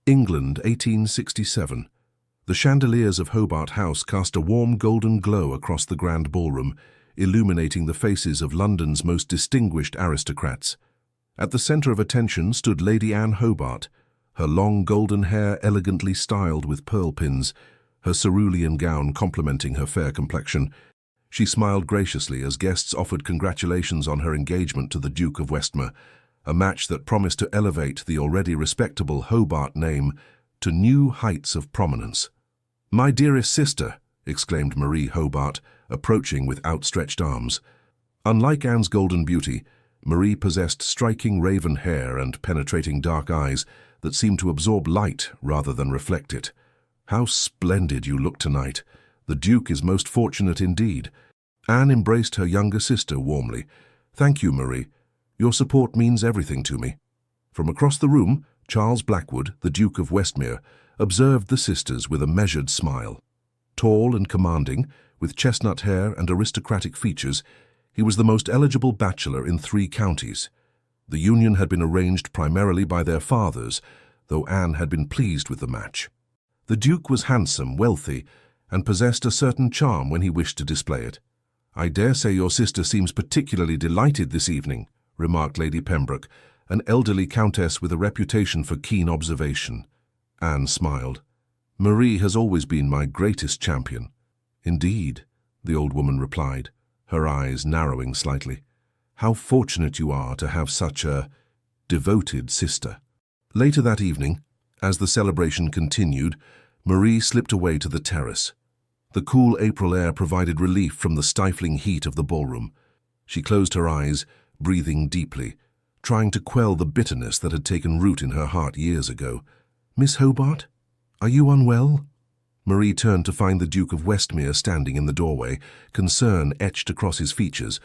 England, 1867. The chandeliers of Hobart House cast a warm golden glow across the grand ballroom, illuminating the faces of London's most distinguished aristocrats. At the centre of attention stood Lady Anne Hobart, her long golden hair elegantly styled with pearl pins, her cerulean gown complementing her fair complexion. She smiled graciously as guests offered congratulations on her engagement to the Duke of Westmere, a match that promised to elevate the already respectable Hobart name to new heights of prominence. "My dearest sister," exclaimed Marie Hobart, approaching with outstretched arms. Unlike Anne's golden beauty, Marie possessed striking raven hair and penetrating dark eyes that seemed to absorb light rather than reflect it. "How splendid you look tonight. The Duke is most fortunate indeed." Anne embraced her younger sister warmly. "Thank you, Marie. Your support means everything to me." From across the room, Charles Blackwood, the Duke of Westmere, observed the sisters with a measured smile. Tall and commanding, with chestnut hair and aristocratic features, he was the most eligible bachelor in 3 counties. The union had been arranged primarily by their fathers, though Anne had been pleased with the match. The Duke was handsome, wealthy, and possessed a certain charm when he wished to display it. "I dare say your sister seems particularly delighted this evening," remarked Lady Pembroke, an elderly countess with a reputation for keen observation. Anne smiled. "Marie has always been my greatest champion." "Indeed," the old woman replied, her eyes narrowing slightly. "How fortunate you are to have such a devoted sister." Later that evening, as the celebration continued, Marie slipped away to the terrace. The cool April air provided relief from the stifling heat of the ballroom. She closed her eyes, breathing deeply, trying to quell the bitterness that had taken root in her heart years ago. "Miss Hobart, are you unwell?" Marie turned to find the Duke of Westmere standing in the doorway, concern etched across his features,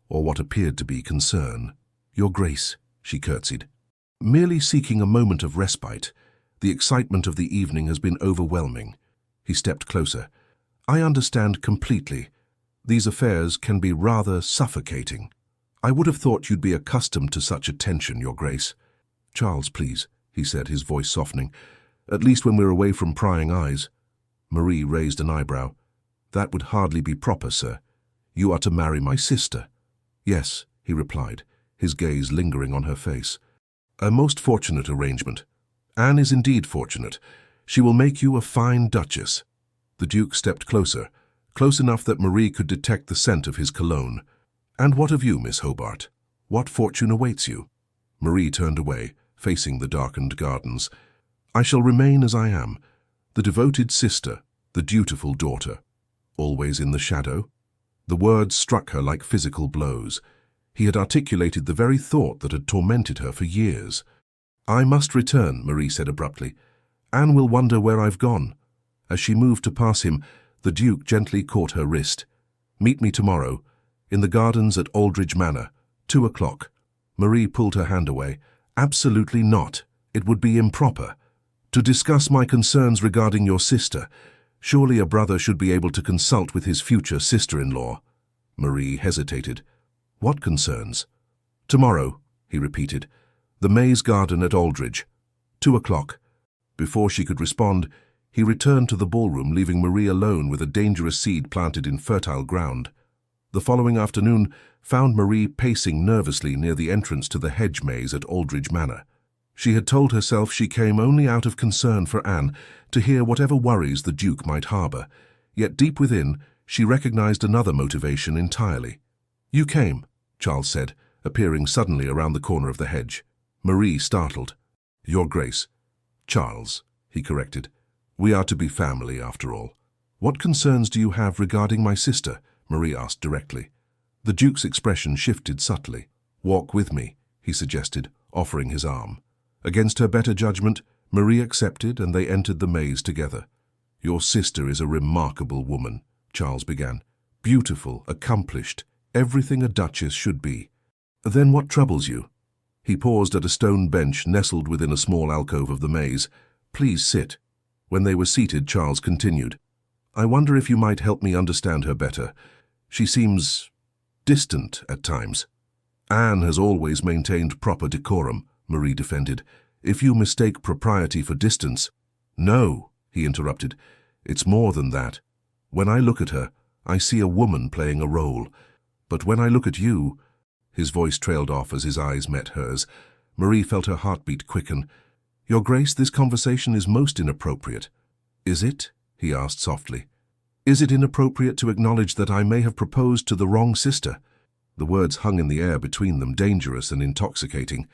or what appeared to be concern. "Your Grace," she curtsied. "Merely seeking a moment of respite. The excitement of the evening has been overwhelming." He stepped closer. "I understand completely. These affairs can be rather suffocating. I would have thought you'd be accustomed to such attention, Your Grace." "Charles, please," he said, his voice softening. "At least when we're away from prying eyes." Marie raised an eyebrow. "That would hardly be proper, sir. You are to marry my sister." "Yes," he replied, his gaze lingering on her face. "A most fortunate arrangement. Anne is indeed fortunate. She will make you a fine duchess." The Duke stepped closer, close enough that Marie could detect the scent of his cologne. "And what of you, Miss Hobart? What fortune awaits you?" Marie turned away, facing the darkened gardens. "I shall remain as I am, the devoted sister, the dutiful daughter." "Always in the shadow?" The words struck her like physical blows. He had articulated the very thought that had tormented her for years. "I must return," Marie said abruptly. "Anne will wonder where I've gone." As she moved to pass him, the Duke gently caught her wrist. "Meet me tomorrow, in the gardens at Aldridge Manor, 2 o'clock. Marie pulled her hand away. "Absolutely not. It would be improper. To discuss my concerns regarding your sister. Surely a brother should be able to consult with his future sister-in-law." Marie hesitated. "What concerns?" "Tomorrow," he repeated. "The Maze Garden at Aldridge, 2 o'clock." Before she could respond, he returned to the ballroom, leaving Marie alone with a dangerous seed planted in fertile ground. The following afternoon found Marie pacing nervously near the entrance to the hedge maze at Aldridge Manor. She had told herself she came only out of concern for Anne, to hear whatever worries the Duke might harbour. Yet deep within, she recognized another motivation entirely. "You came," Charles said, appearing suddenly around the corner of the hedge. Marie startled. "Your Grace." "Charles," he corrected. "We are to be family, after all." "What concerns do you have regarding my sister?" Marie asked directly. The Duke's expression shifted subtly. "Walk with me," he suggested, offering his arm. Against her better judgment, Marie accepted, and they entered the maze together. "Your sister is a remarkable woman," Charles began. "Beautiful, accomplished, everything a duchess should be." "Then what troubles you?" He paused at a stone bench nestled within a small alcove of the maze. "Please sit." When they were seated, Charles continued. "I wonder if you might help me understand her better. She seems distant at times." "Anne has always maintained proper decorum," Marie defended. If you mistake propriety for distance— No, he interrupted. It's more than that. When I look at her, I see a woman playing a role. But when I look at you— His voice trailed off as his eyes met hers. Marie felt her heartbeat quicken. Your Grace, this conversation is most inappropriate. Is it? He asked softly. Is it inappropriate to acknowledge that I may have proposed to the wrong sister? The words hung in the air between them, dangerous and intoxicating.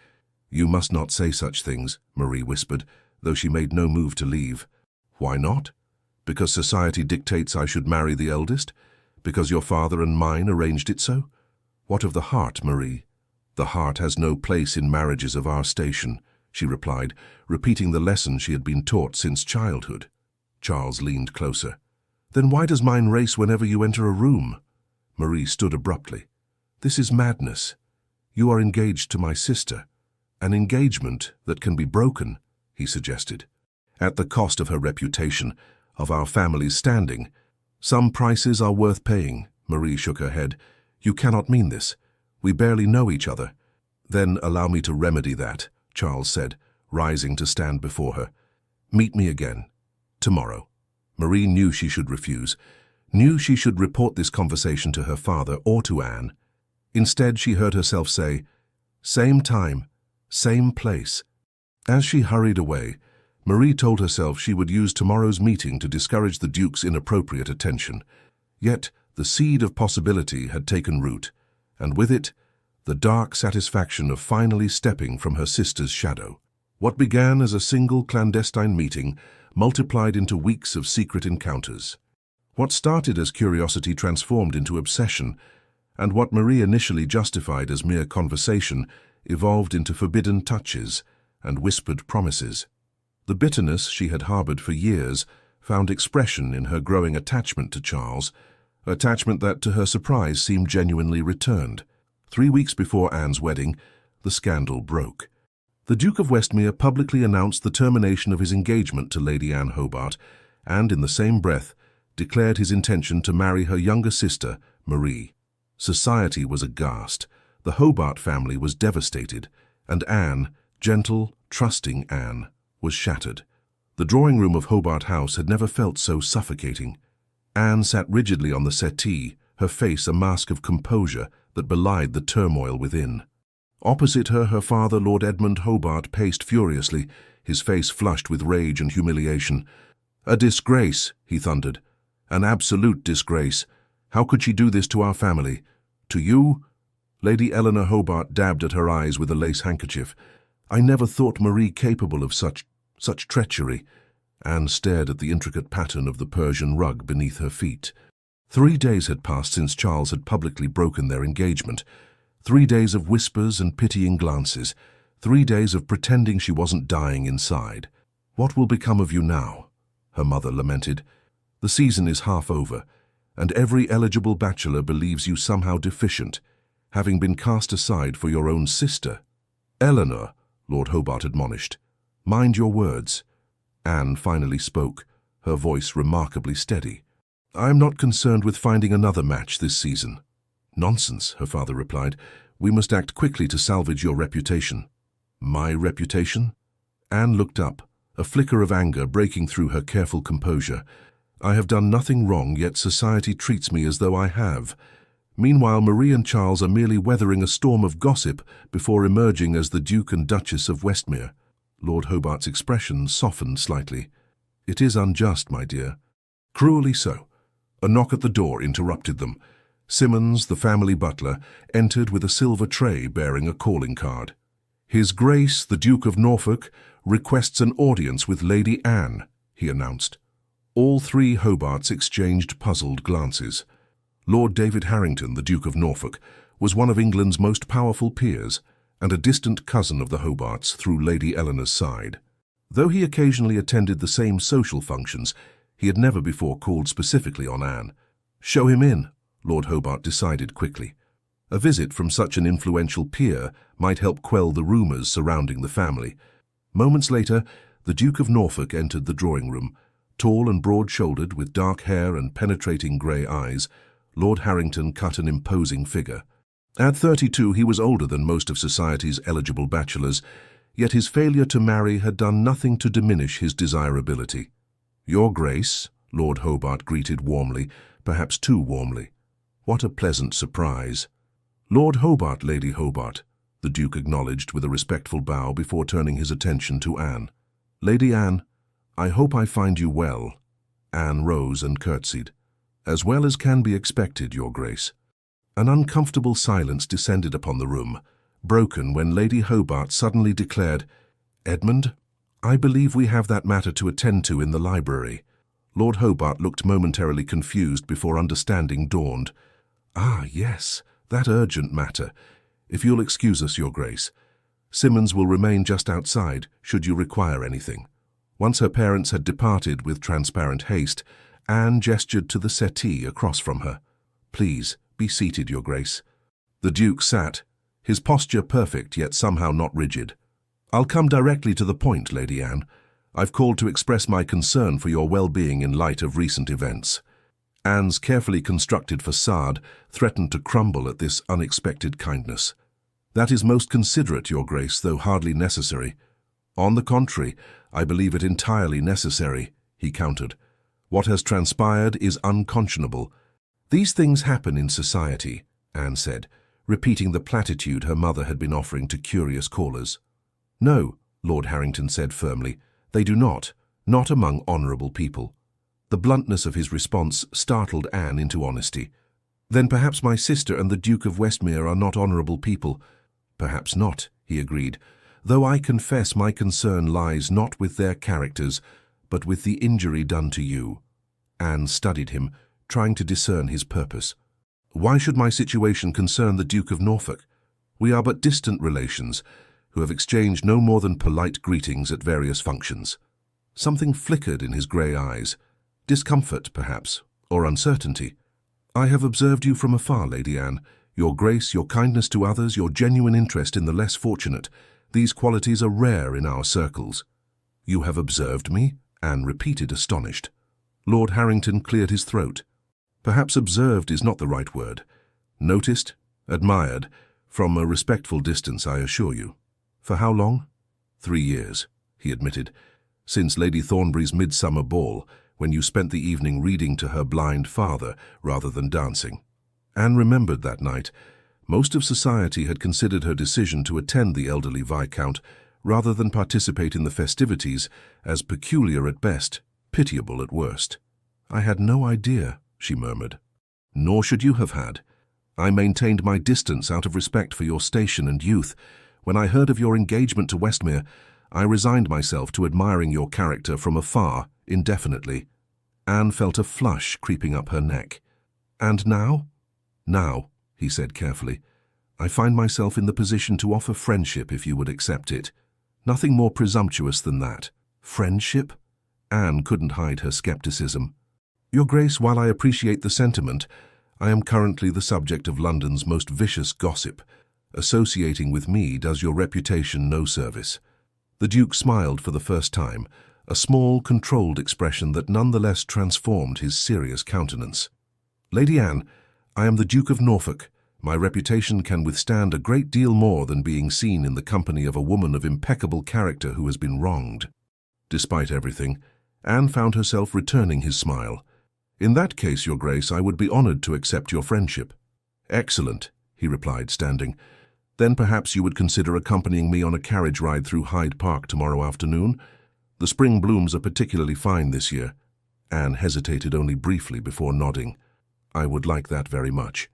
You must not say such things, Marie whispered, though she made no move to leave. Why not? Because society dictates I should marry the eldest? Because your father and mine arranged it so? What of the heart, Marie? The heart has no place in marriages of our station, she replied, repeating the lesson she had been taught since childhood. Charles leaned closer. Then why does mine race whenever you enter a room? Marie stood abruptly. This is madness. You are engaged to my sister. An engagement that can be broken, he suggested. At the cost of her reputation, of our family's standing. Some prices are worth paying, Marie shook her head. You cannot mean this. We barely know each other. Then allow me to remedy that, Charles said, rising to stand before her. Meet me again. Tomorrow. Marie knew she should refuse, knew she should report this conversation to her father or to Anne. Instead, she heard herself say, same time, same place. As she hurried away, Marie told herself she would use tomorrow's meeting to discourage the Duke's inappropriate attention. Yet the seed of possibility had taken root, and with it, the dark satisfaction of finally stepping from her sister's shadow. What began as a single clandestine meeting multiplied into weeks of secret encounters. What started as curiosity transformed into obsession, and what Marie initially justified as mere conversation evolved into forbidden touches and whispered promises. The bitterness she had harbored for years found expression in her growing attachment to Charles, attachment that, to her surprise, seemed genuinely returned. 3 weeks before Anne's wedding, the scandal broke. The Duke of Westmere publicly announced the termination of his engagement to Lady Anne Hobart, and, in the same breath, declared his intention to marry her younger sister, Marie. Society was aghast, the Hobart family was devastated, and Anne, gentle, trusting Anne, was shattered. The drawing room of Hobart House had never felt so suffocating. Anne sat rigidly on the settee, her face a mask of composure that belied the turmoil within. Opposite her, her father, Lord Edmund Hobart, paced furiously, his face flushed with rage and humiliation. "A disgrace," he thundered. "An absolute disgrace. How could she do this to our family? To you?" Lady Eleanor Hobart dabbed at her eyes with a lace handkerchief. "I never thought Marie capable of such treachery." Anne stared at the intricate pattern of the Persian rug beneath her feet. 3 days had passed since Charles had publicly broken their engagement. 3 days of whispers and pitying glances. 3 days of pretending she wasn't dying inside. "What will become of you now?" her mother lamented. "The season is half over, and every eligible bachelor believes you somehow deficient, having been cast aside for your own sister." "Eleanor," Lord Hobart admonished, "mind your words." Anne finally spoke, her voice remarkably steady. "I am not concerned with finding another match this season." "Nonsense," her father replied. "We must act quickly to salvage your reputation." "My reputation?" Anne looked up, a flicker of anger breaking through her careful composure. "I have done nothing wrong, yet society treats me as though I have. Meanwhile, Marie and Charles are merely weathering a storm of gossip before emerging as the Duke and Duchess of Westmere." Lord Hobart's expression softened slightly. "It is unjust, my dear." "Cruelly so." A knock at the door interrupted them. Simmons, the family butler, entered with a silver tray bearing a calling card. "His Grace, the Duke of Norfolk, requests an audience with Lady Anne," he announced. All 3 Hobarts exchanged puzzled glances. Lord David Harrington, the Duke of Norfolk, was one of England's most powerful peers and a distant cousin of the Hobarts through Lady Eleanor's side. Though he occasionally attended the same social functions, he had never before called specifically on Anne. "Show him in," Lord Hobart decided quickly. A visit from such an influential peer might help quell the rumours surrounding the family. Moments later, the Duke of Norfolk entered the drawing-room. Tall and broad-shouldered, with dark hair and penetrating grey eyes, Lord Harrington cut an imposing figure. At 32, he was older than most of society's eligible bachelors, Yet his failure to marry had done nothing to diminish his desirability. "Your Grace," Lord Hobart greeted warmly, perhaps too warmly. "What a pleasant surprise." "Lord Hobart, Lady Hobart," the Duke acknowledged with a respectful bow before turning his attention to Anne. "Lady Anne, I hope I find you well." Anne rose and curtsied. "As well as can be expected, Your Grace." An uncomfortable silence descended upon the room, broken when Lady Hobart suddenly declared, "Edmund, I believe we have that matter to attend to in the library." Lord Hobart looked momentarily confused before understanding dawned. "Ah, yes, that urgent matter. If you'll excuse us, Your Grace. Simmons will remain just outside, should you require anything." Once her parents had departed with transparent haste, Anne gestured to the settee across from her. "Please, be seated, Your Grace." The Duke sat, his posture perfect yet somehow not rigid. "I'll come directly to the point, Lady Anne. I've called to express my concern for your well-being in light of recent events." Anne's carefully constructed facade threatened to crumble at this unexpected kindness. "That is most considerate, Your Grace, though hardly necessary." "On the contrary, I believe it entirely necessary," he countered. "What has transpired is unconscionable." "These things happen in society," Anne said, repeating the platitude her mother had been offering to curious callers. "No," Lord Harrington said firmly, "they do not among honourable people." The bluntness of his response startled Anne into honesty. "Then perhaps my sister and the Duke of Westmere are not honourable people." "Perhaps not," he agreed, "though I confess my concern lies not with their characters, but with the injury done to you." Anne studied him, trying to discern his purpose. "Why should my situation concern the Duke of Norfolk? We are but distant relations, who have exchanged no more than polite greetings at various functions." Something flickered in his grey eyes. Discomfort, perhaps, or uncertainty. "I have observed you from afar, Lady Anne. Your grace, your kindness to others, your genuine interest in the less fortunate. These qualities are rare in our circles." "You have observed me?" Anne repeated, astonished. Lord Harrington cleared his throat. "Perhaps observed is not the right word. Noticed, admired, from a respectful distance, I assure you." "For how long?" 3 years, he admitted. "Since Lady Thornbury's midsummer ball, when you spent the evening reading to her blind father rather than dancing." Anne remembered that night. Most of society had considered her decision to attend the elderly Viscount rather than participate in the festivities as peculiar at best, pitiable at worst. "I had no idea," she murmured. "Nor should you have had. I maintained my distance out of respect for your station and youth. When I heard of your engagement to Westmere, I resigned myself to admiring your character from afar, indefinitely." Anne felt a flush creeping up her neck. "And now?" "Now," he said carefully, "I find myself in the position to offer friendship if you would accept it. Nothing more presumptuous than that." "Friendship?" Anne couldn't hide her skepticism. "Your Grace, while I appreciate the sentiment, I am currently the subject of London's most vicious gossip. Associating with me does your reputation no service." The Duke smiled for the first time, a small, controlled expression that nonetheless transformed his serious countenance. "Lady Anne, I am the Duke of Norfolk. My reputation can withstand a great deal more than being seen in the company of a woman of impeccable character who has been wronged." Despite everything, Anne found herself returning his smile. "In that case, Your Grace, I would be honoured to accept your friendship." "Excellent," he replied, standing. "Then perhaps you would consider accompanying me on a carriage ride through Hyde Park tomorrow afternoon? The spring blooms are particularly fine this year." Anne hesitated only briefly before nodding. "I would like that very much."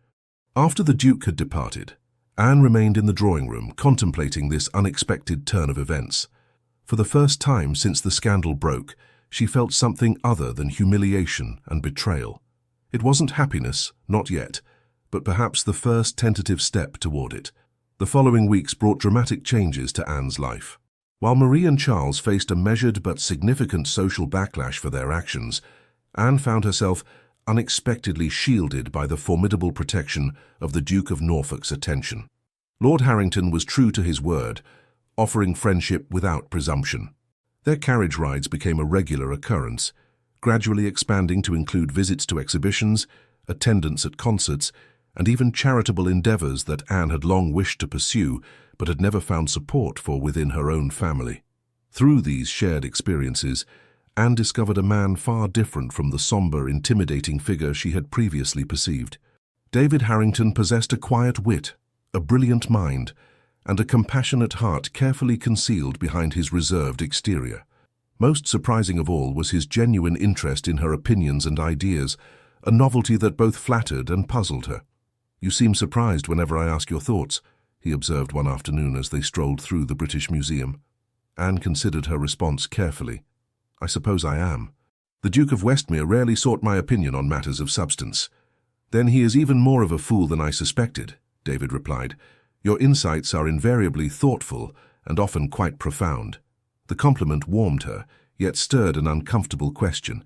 After the Duke had departed, Anne remained in the drawing-room, contemplating this unexpected turn of events. For the first time since the scandal broke, she felt something other than humiliation and betrayal. It wasn't happiness, not yet, but perhaps the first tentative step toward it. The following weeks brought dramatic changes to Anne's life. While Marie and Charles faced a measured but significant social backlash for their actions, Anne found herself unexpectedly shielded by the formidable protection of the Duke of Norfolk's attention. Lord Harrington was true to his word, offering friendship without presumption. Their carriage rides became a regular occurrence, gradually expanding to include visits to exhibitions, attendance at concerts, and even charitable endeavours that Anne had long wished to pursue but had never found support for within her own family. Through these shared experiences, Anne discovered a man far different from the somber, intimidating figure she had previously perceived. David Harrington possessed a quiet wit, a brilliant mind, and a compassionate heart carefully concealed behind his reserved exterior. Most surprising of all was his genuine interest in her opinions and ideas, a novelty that both flattered and puzzled her. "You seem surprised whenever I ask your thoughts," he observed one afternoon as they strolled through the British Museum. Anne considered her response carefully. "I suppose I am. The Duke of Westmere rarely sought my opinion on matters of substance." "Then he is even more of a fool than I suspected," David replied. "Your insights are invariably thoughtful and often quite profound." The compliment warmed her, yet stirred an uncomfortable question.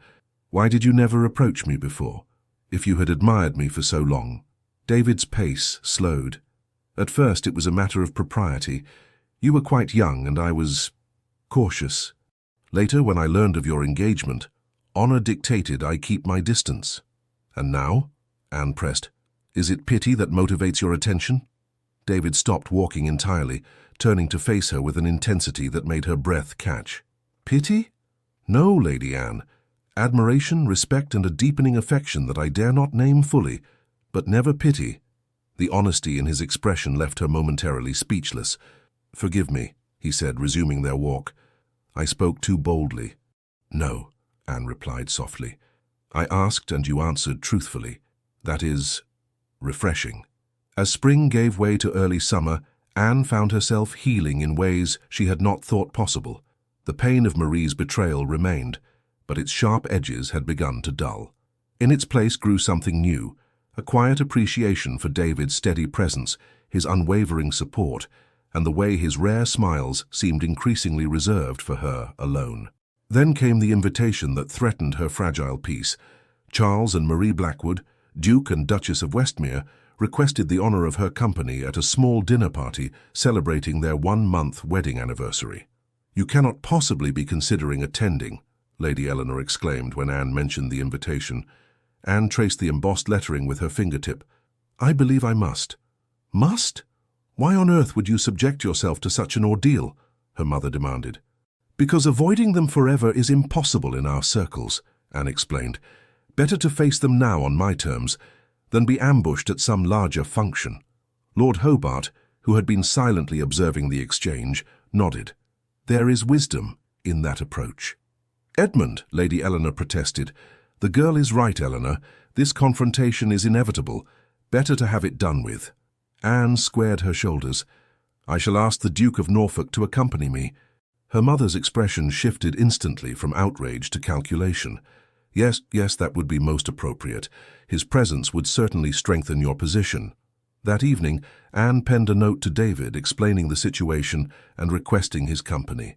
"Why did you never approach me before, if you had admired me for so long?" David's pace slowed. "At first it was a matter of propriety. You were quite young and I was cautious. Later, when I learned of your engagement, honor dictated I keep my distance." "And now?" Anne pressed. "Is it pity that motivates your attention?" David stopped walking entirely, turning to face her with an intensity that made her breath catch. "Pity? No, Lady Anne. Admiration, respect, and a deepening affection that I dare not name fully, but never pity." The honesty in his expression left her momentarily speechless. "Forgive me," he said, resuming their walk. "I spoke too boldly." "No," Anne replied softly. "I asked and you answered truthfully. That is refreshing." As spring gave way to early summer, Anne found herself healing in ways she had not thought possible. The pain of Marie's betrayal remained, but its sharp edges had begun to dull. In its place grew something new, a quiet appreciation for David's steady presence, his unwavering support, and the way his rare smiles seemed increasingly reserved for her alone. Then came the invitation that threatened her fragile peace. Charles and Marie Blackwood, Duke and Duchess of Westmere, requested the honor of her company at a small dinner party celebrating their 1-month wedding anniversary. "You cannot possibly be considering attending," Lady Eleanor exclaimed when Anne mentioned the invitation. Anne traced the embossed lettering with her fingertip. "I believe I must." "Must? Why on earth would you subject yourself to such an ordeal?" her mother demanded. "Because avoiding them forever is impossible in our circles," Anne explained. "Better to face them now on my terms than be ambushed at some larger function." Lord Hobart, who had been silently observing the exchange, nodded. "There is wisdom in that approach." "Edmund," Lady Eleanor protested. "The girl is right, Eleanor. This confrontation is inevitable. Better to have it done with." Anne squared her shoulders. "I shall ask the Duke of Norfolk to accompany me." Her mother's expression shifted instantly from outrage to calculation. Yes, that would be most appropriate. His presence would certainly strengthen your position." That evening, Anne penned a note to David explaining the situation and requesting his company.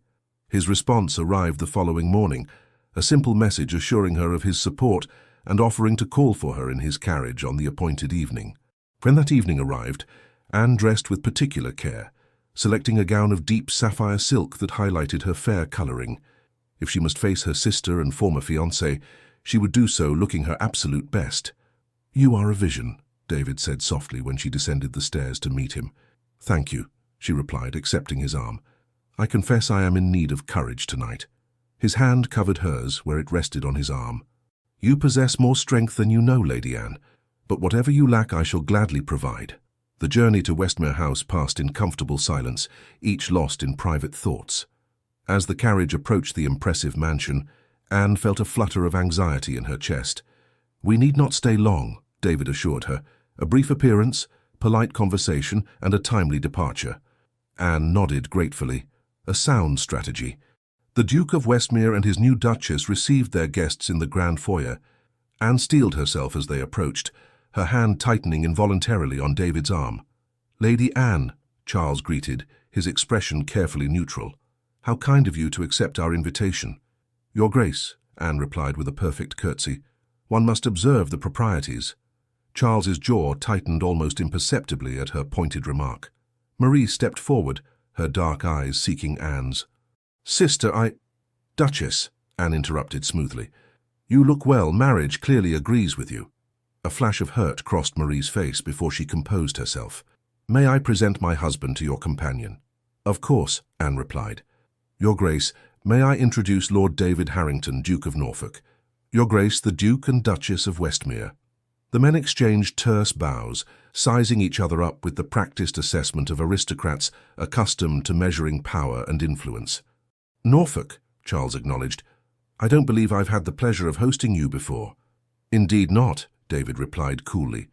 His response arrived the following morning, a simple message assuring her of his support and offering to call for her in his carriage on the appointed evening. When that evening arrived, Anne dressed with particular care, selecting a gown of deep sapphire silk that highlighted her fair coloring. If she must face her sister and former fiancé, she would do so looking her absolute best. "You are a vision," David said softly when she descended the stairs to meet him. "Thank you," she replied, accepting his arm. "I confess I am in need of courage tonight." His hand covered hers where it rested on his arm. "You possess more strength than you know, Lady Anne, but whatever you lack I shall gladly provide." The journey to Westmere House passed in comfortable silence, each lost in private thoughts. As the carriage approached the impressive mansion, Anne felt a flutter of anxiety in her chest. "We need not stay long," David assured her. "A brief appearance, polite conversation, and a timely departure." Anne nodded gratefully. A sound strategy. The Duke of Westmere and his new Duchess received their guests in the grand foyer. Anne steeled herself as they approached, her hand tightening involuntarily on David's arm. "Lady Anne," Charles greeted, his expression carefully neutral. "How kind of you to accept our invitation." "Your Grace," Anne replied with a perfect curtsy. "One must observe the proprieties." Charles's jaw tightened almost imperceptibly at her pointed remark. Marie stepped forward, her dark eyes seeking Anne's. "Sister, Duchess," Anne interrupted smoothly. "You look well. Marriage clearly agrees with you." A flash of hurt crossed Marie's face before she composed herself. May I present my husband to your companion? Of course, Anne replied. Your Grace, may I introduce Lord David Harrington, Duke of Norfolk? Your Grace, the Duke and Duchess of Westmere. The men exchanged terse bows, sizing each other up with the practiced assessment of aristocrats accustomed to measuring power and influence. Norfolk, Charles acknowledged. I don't believe I've had the pleasure of hosting you before. Indeed not, David replied coolly.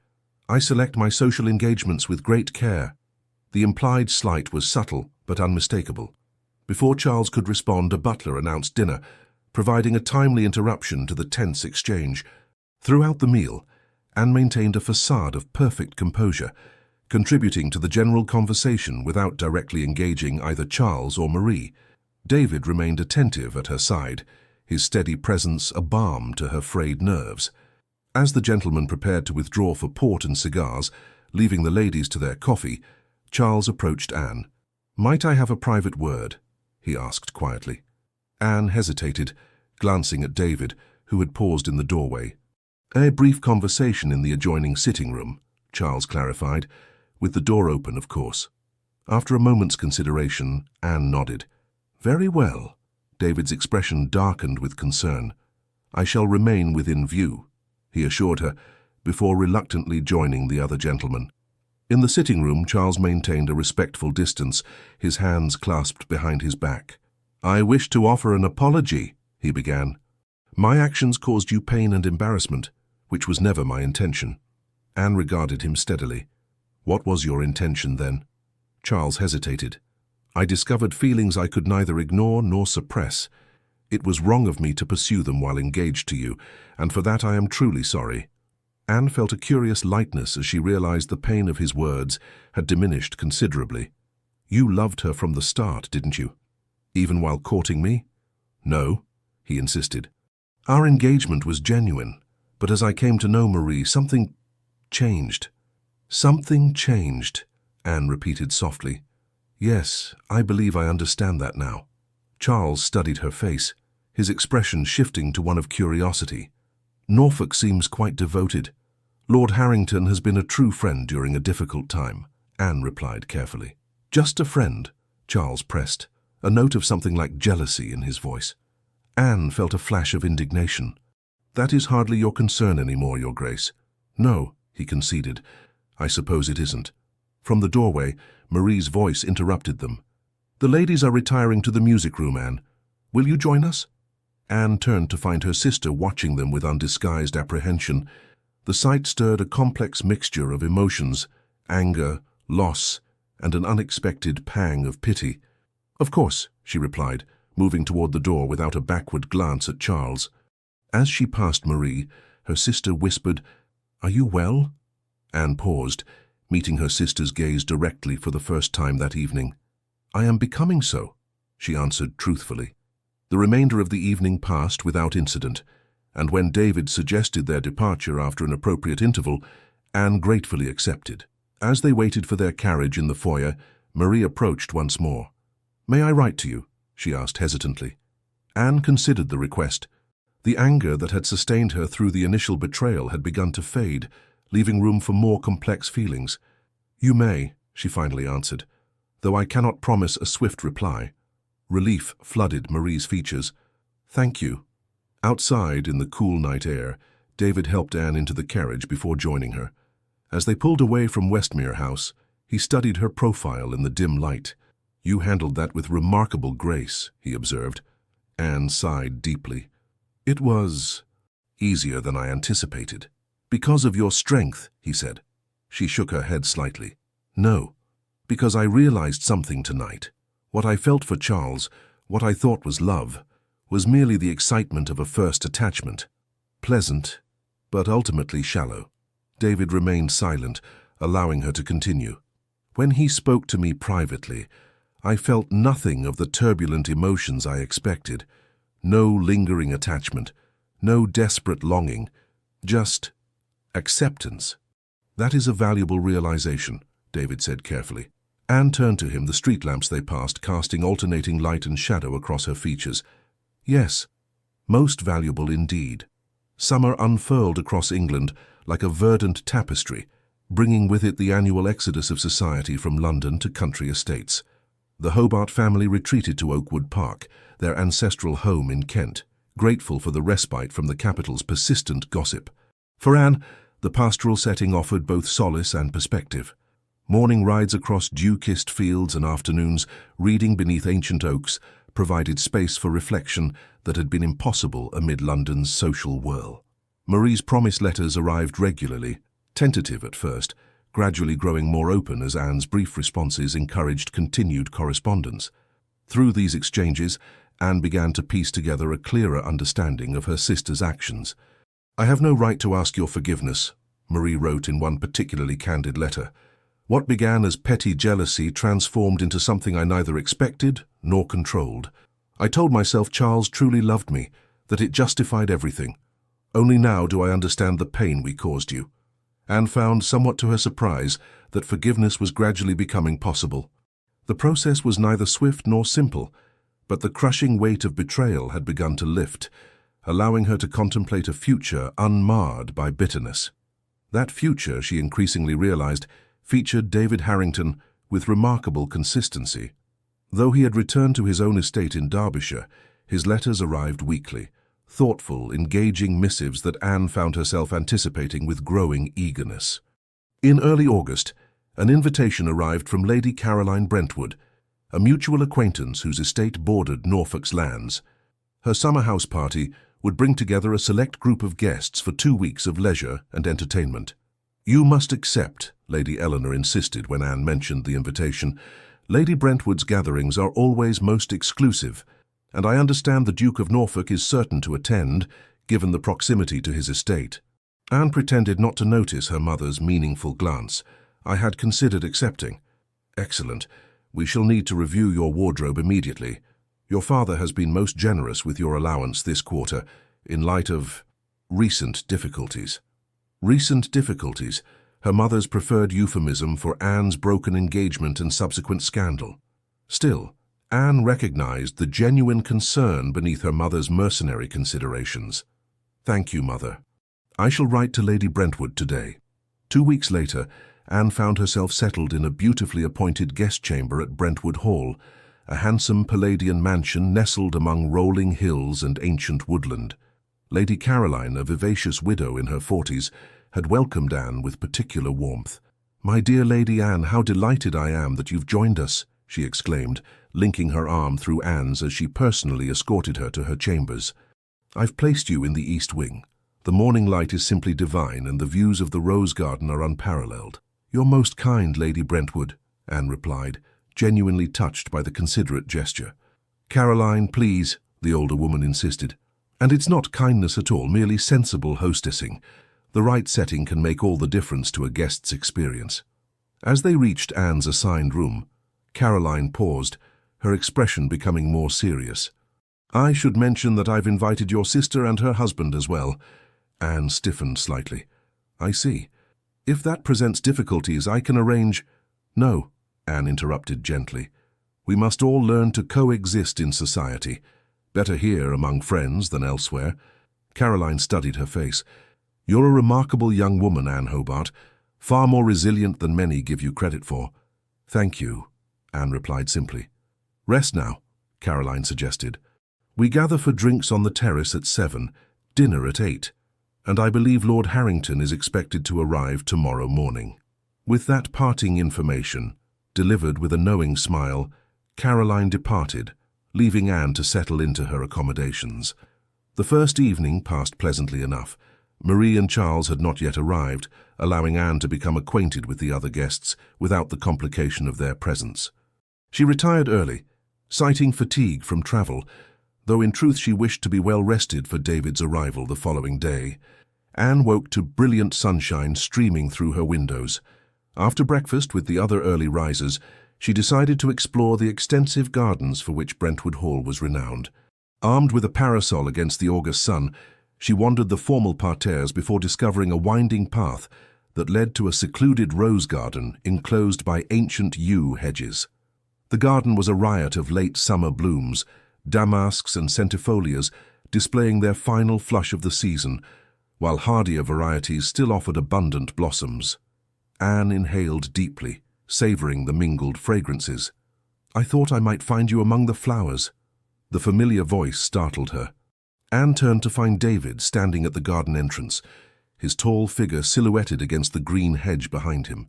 I select my social engagements with great care. The implied slight was subtle but unmistakable. Before Charles could respond, a butler announced dinner, providing a timely interruption to the tense exchange. Throughout the meal, Anne maintained a facade of perfect composure, contributing to the general conversation without directly engaging either Charles or Marie. David remained attentive at her side, his steady presence a balm to her frayed nerves. As the gentlemen prepared to withdraw for port and cigars, leaving the ladies to their coffee, Charles approached Anne. "Might I have a private word?" he asked quietly. Anne hesitated, glancing at David, who had paused in the doorway. "A brief conversation in the adjoining sitting room," Charles clarified, with the door open, of course. After a moment's consideration, Anne nodded. "Very well." David's expression darkened with concern. "I shall remain within view," he assured her, before reluctantly joining the other gentlemen. In the sitting room, Charles maintained a respectful distance, his hands clasped behind his back. "I wish to offer an apology," he began. "My actions caused you pain and embarrassment, which was never my intention." Anne regarded him steadily. "What was your intention, then?" Charles hesitated. "I discovered feelings I could neither ignore nor suppress. It was wrong of me to pursue them while engaged to you, and for that I am truly sorry." Anne felt a curious lightness as she realized the pain of his words had diminished considerably. "You loved her from the start, didn't you? Even while courting me?" "No," he insisted. "Our engagement was genuine, but as I came to know Marie, something changed." "Something changed," Anne repeated softly. "Yes, I believe I understand that now." Charles studied her face, his expression shifting to one of curiosity. "Norfolk seems quite devoted. Lord Harrington has been a true friend during a difficult time," Anne replied carefully. "Just a friend," Charles pressed, a note of something like jealousy in his voice. Anne felt a flash of indignation. "That is hardly your concern anymore, Your Grace." "No," he conceded. "I suppose it isn't." From the doorway, Marie's voice interrupted them. "The ladies are retiring to the music room, Anne. Will you join us?" Anne turned to find her sister watching them with undisguised apprehension. The sight stirred a complex mixture of emotions, anger, loss, and an unexpected pang of pity. "Of course," she replied, moving toward the door without a backward glance at Charles. As she passed Marie, her sister whispered, "Are you well?" Anne paused, meeting her sister's gaze directly for the first time that evening. "I am becoming so," she answered truthfully. The remainder of the evening passed without incident, and when David suggested their departure after an appropriate interval, Anne gratefully accepted. As they waited for their carriage in the foyer, Marie approached once more. "May I write to you?" she asked hesitantly. Anne considered the request. The anger that had sustained her through the initial betrayal had begun to fade, leaving room for more complex feelings. "You may," she finally answered, "though I cannot promise a swift reply." Relief flooded Marie's features. "Thank you." Outside, in the cool night air, David helped Anne into the carriage before joining her. As they pulled away from Westmere House, he studied her profile in the dim light. "You handled that with remarkable grace," he observed. Anne sighed deeply. "It was easier than I anticipated." "Because of your strength," he said. She shook her head slightly. "No, because I realized something tonight. What I felt for Charles, what I thought was love, was merely the excitement of a first attachment. Pleasant, but ultimately shallow." David remained silent, allowing her to continue. "When he spoke to me privately, I felt nothing of the turbulent emotions I expected. No lingering attachment, no desperate longing, just acceptance." "That is a valuable realization," David said carefully. Anne turned to him, the street lamps they passed casting alternating light and shadow across her features. "Yes, most valuable indeed." Summer unfurled across England like a verdant tapestry, bringing with it the annual exodus of society from London to country estates. The Hobart family retreated to Oakwood Park, their ancestral home in Kent, grateful for the respite from the capital's persistent gossip. For Anne, the pastoral setting offered both solace and perspective. Morning rides across dew-kissed fields and afternoons, reading beneath ancient oaks, provided space for reflection that had been impossible amid London's social whirl. Marie's promised letters arrived regularly, tentative at first, gradually growing more open as Anne's brief responses encouraged continued correspondence. Through these exchanges, Anne began to piece together a clearer understanding of her sister's actions. "I have no right to ask your forgiveness," Marie wrote in one particularly candid letter. "What began as petty jealousy transformed into something I neither expected nor controlled. I told myself Charles truly loved me, that it justified everything. Only now do I understand the pain we caused you." Anne found, somewhat to her surprise, that forgiveness was gradually becoming possible. The process was neither swift nor simple, but the crushing weight of betrayal had begun to lift, allowing her to contemplate a future unmarred by bitterness. That future, she increasingly realized, featured David Harrington with remarkable consistency. Though he had returned to his own estate in Derbyshire, his letters arrived weekly, thoughtful, engaging missives that Anne found herself anticipating with growing eagerness. In early August, an invitation arrived from Lady Caroline Brentwood, a mutual acquaintance whose estate bordered Norfolk's lands. Her summer house party would bring together a select group of guests for 2 weeks of leisure and entertainment. "You must accept," Lady Eleanor insisted when Anne mentioned the invitation. "Lady Brentwood's gatherings are always most exclusive, and I understand the Duke of Norfolk is certain to attend, given the proximity to his estate." Anne pretended not to notice her mother's meaningful glance. "I had considered accepting." "Excellent. We shall need to review your wardrobe immediately. Your father has been most generous with your allowance this quarter, in light of recent difficulties." Recent difficulties, her mother's preferred euphemism for Anne's broken engagement and subsequent scandal. Still, Anne recognized the genuine concern beneath her mother's mercenary considerations. "Thank you, Mother. I shall write to Lady Brentwood today." 2 weeks later, Anne found herself settled in a beautifully appointed guest chamber at Brentwood Hall, a handsome Palladian mansion nestled among rolling hills and ancient woodland. Lady Caroline, a vivacious widow in her 40s, had welcomed Anne with particular warmth. "My dear Lady Anne, how delighted I am that you've joined us," she exclaimed, linking her arm through Anne's as she personally escorted her to her chambers. "I've placed you in the East Wing. The morning light is simply divine, and the views of the rose garden are unparalleled." "You're most kind, Lady Brentwood," Anne replied, genuinely touched by the considerate gesture. "Caroline, please," the older woman insisted. "And it's not kindness at all, merely sensible hostessing. The right setting can make all the difference to a guest's experience." As they reached Anne's assigned room, Caroline paused, her expression becoming more serious. "I should mention that I've invited your sister and her husband as well." Anne stiffened slightly. "I see. If that presents difficulties, I can arrange—" "No," Anne interrupted gently. "We must all learn to coexist in society. Better here among friends than elsewhere." Caroline studied her face. "You're a remarkable young woman, Anne Hobart, far more resilient than many give you credit for." "Thank you," Anne replied simply. "Rest now," Caroline suggested. "We gather for drinks on the terrace at 7, dinner at 8, and I believe Lord Harrington is expected to arrive tomorrow morning." With that parting information, delivered with a knowing smile, Caroline departed, leaving Anne to settle into her accommodations. The first evening passed pleasantly enough. Marie and Charles had not yet arrived, allowing Anne to become acquainted with the other guests without the complication of their presence. She retired early, citing fatigue from travel, though in truth she wished to be well rested for David's arrival the following day. Anne woke to brilliant sunshine streaming through her windows. After breakfast with the other early risers, she decided to explore the extensive gardens for which Brentwood Hall was renowned. Armed with a parasol against the August sun, she wandered the formal parterres before discovering a winding path that led to a secluded rose garden enclosed by ancient yew hedges. The garden was a riot of late summer blooms, damasks and centifolias displaying their final flush of the season, while hardier varieties still offered abundant blossoms. Anne inhaled deeply, savoring the mingled fragrances. "I thought I might find you among the flowers." The familiar voice startled her. Anne turned to find David standing at the garden entrance, his tall figure silhouetted against the green hedge behind him.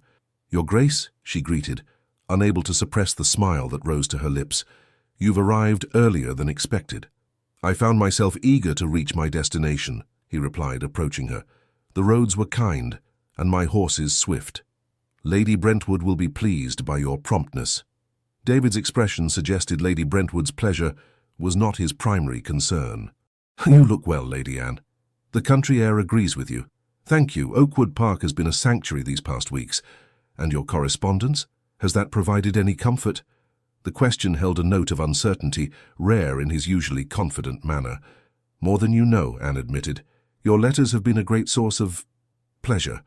"Your Grace," she greeted, unable to suppress the smile that rose to her lips. "You've arrived earlier than expected." "I found myself eager to reach my destination," he replied, approaching her. "The roads were kind, and my horses swift. Lady Brentwood will be pleased by your promptness." David's expression suggested Lady Brentwood's pleasure was not his primary concern. "You look well, Lady Anne. The country air agrees with you. Thank you. Oakwood Park has been a sanctuary these past weeks. And your correspondence? Has that provided any comfort?" The question held a note of uncertainty, rare in his usually confident manner. "More than you know," Anne admitted. "Your letters have been a great source of pleasure."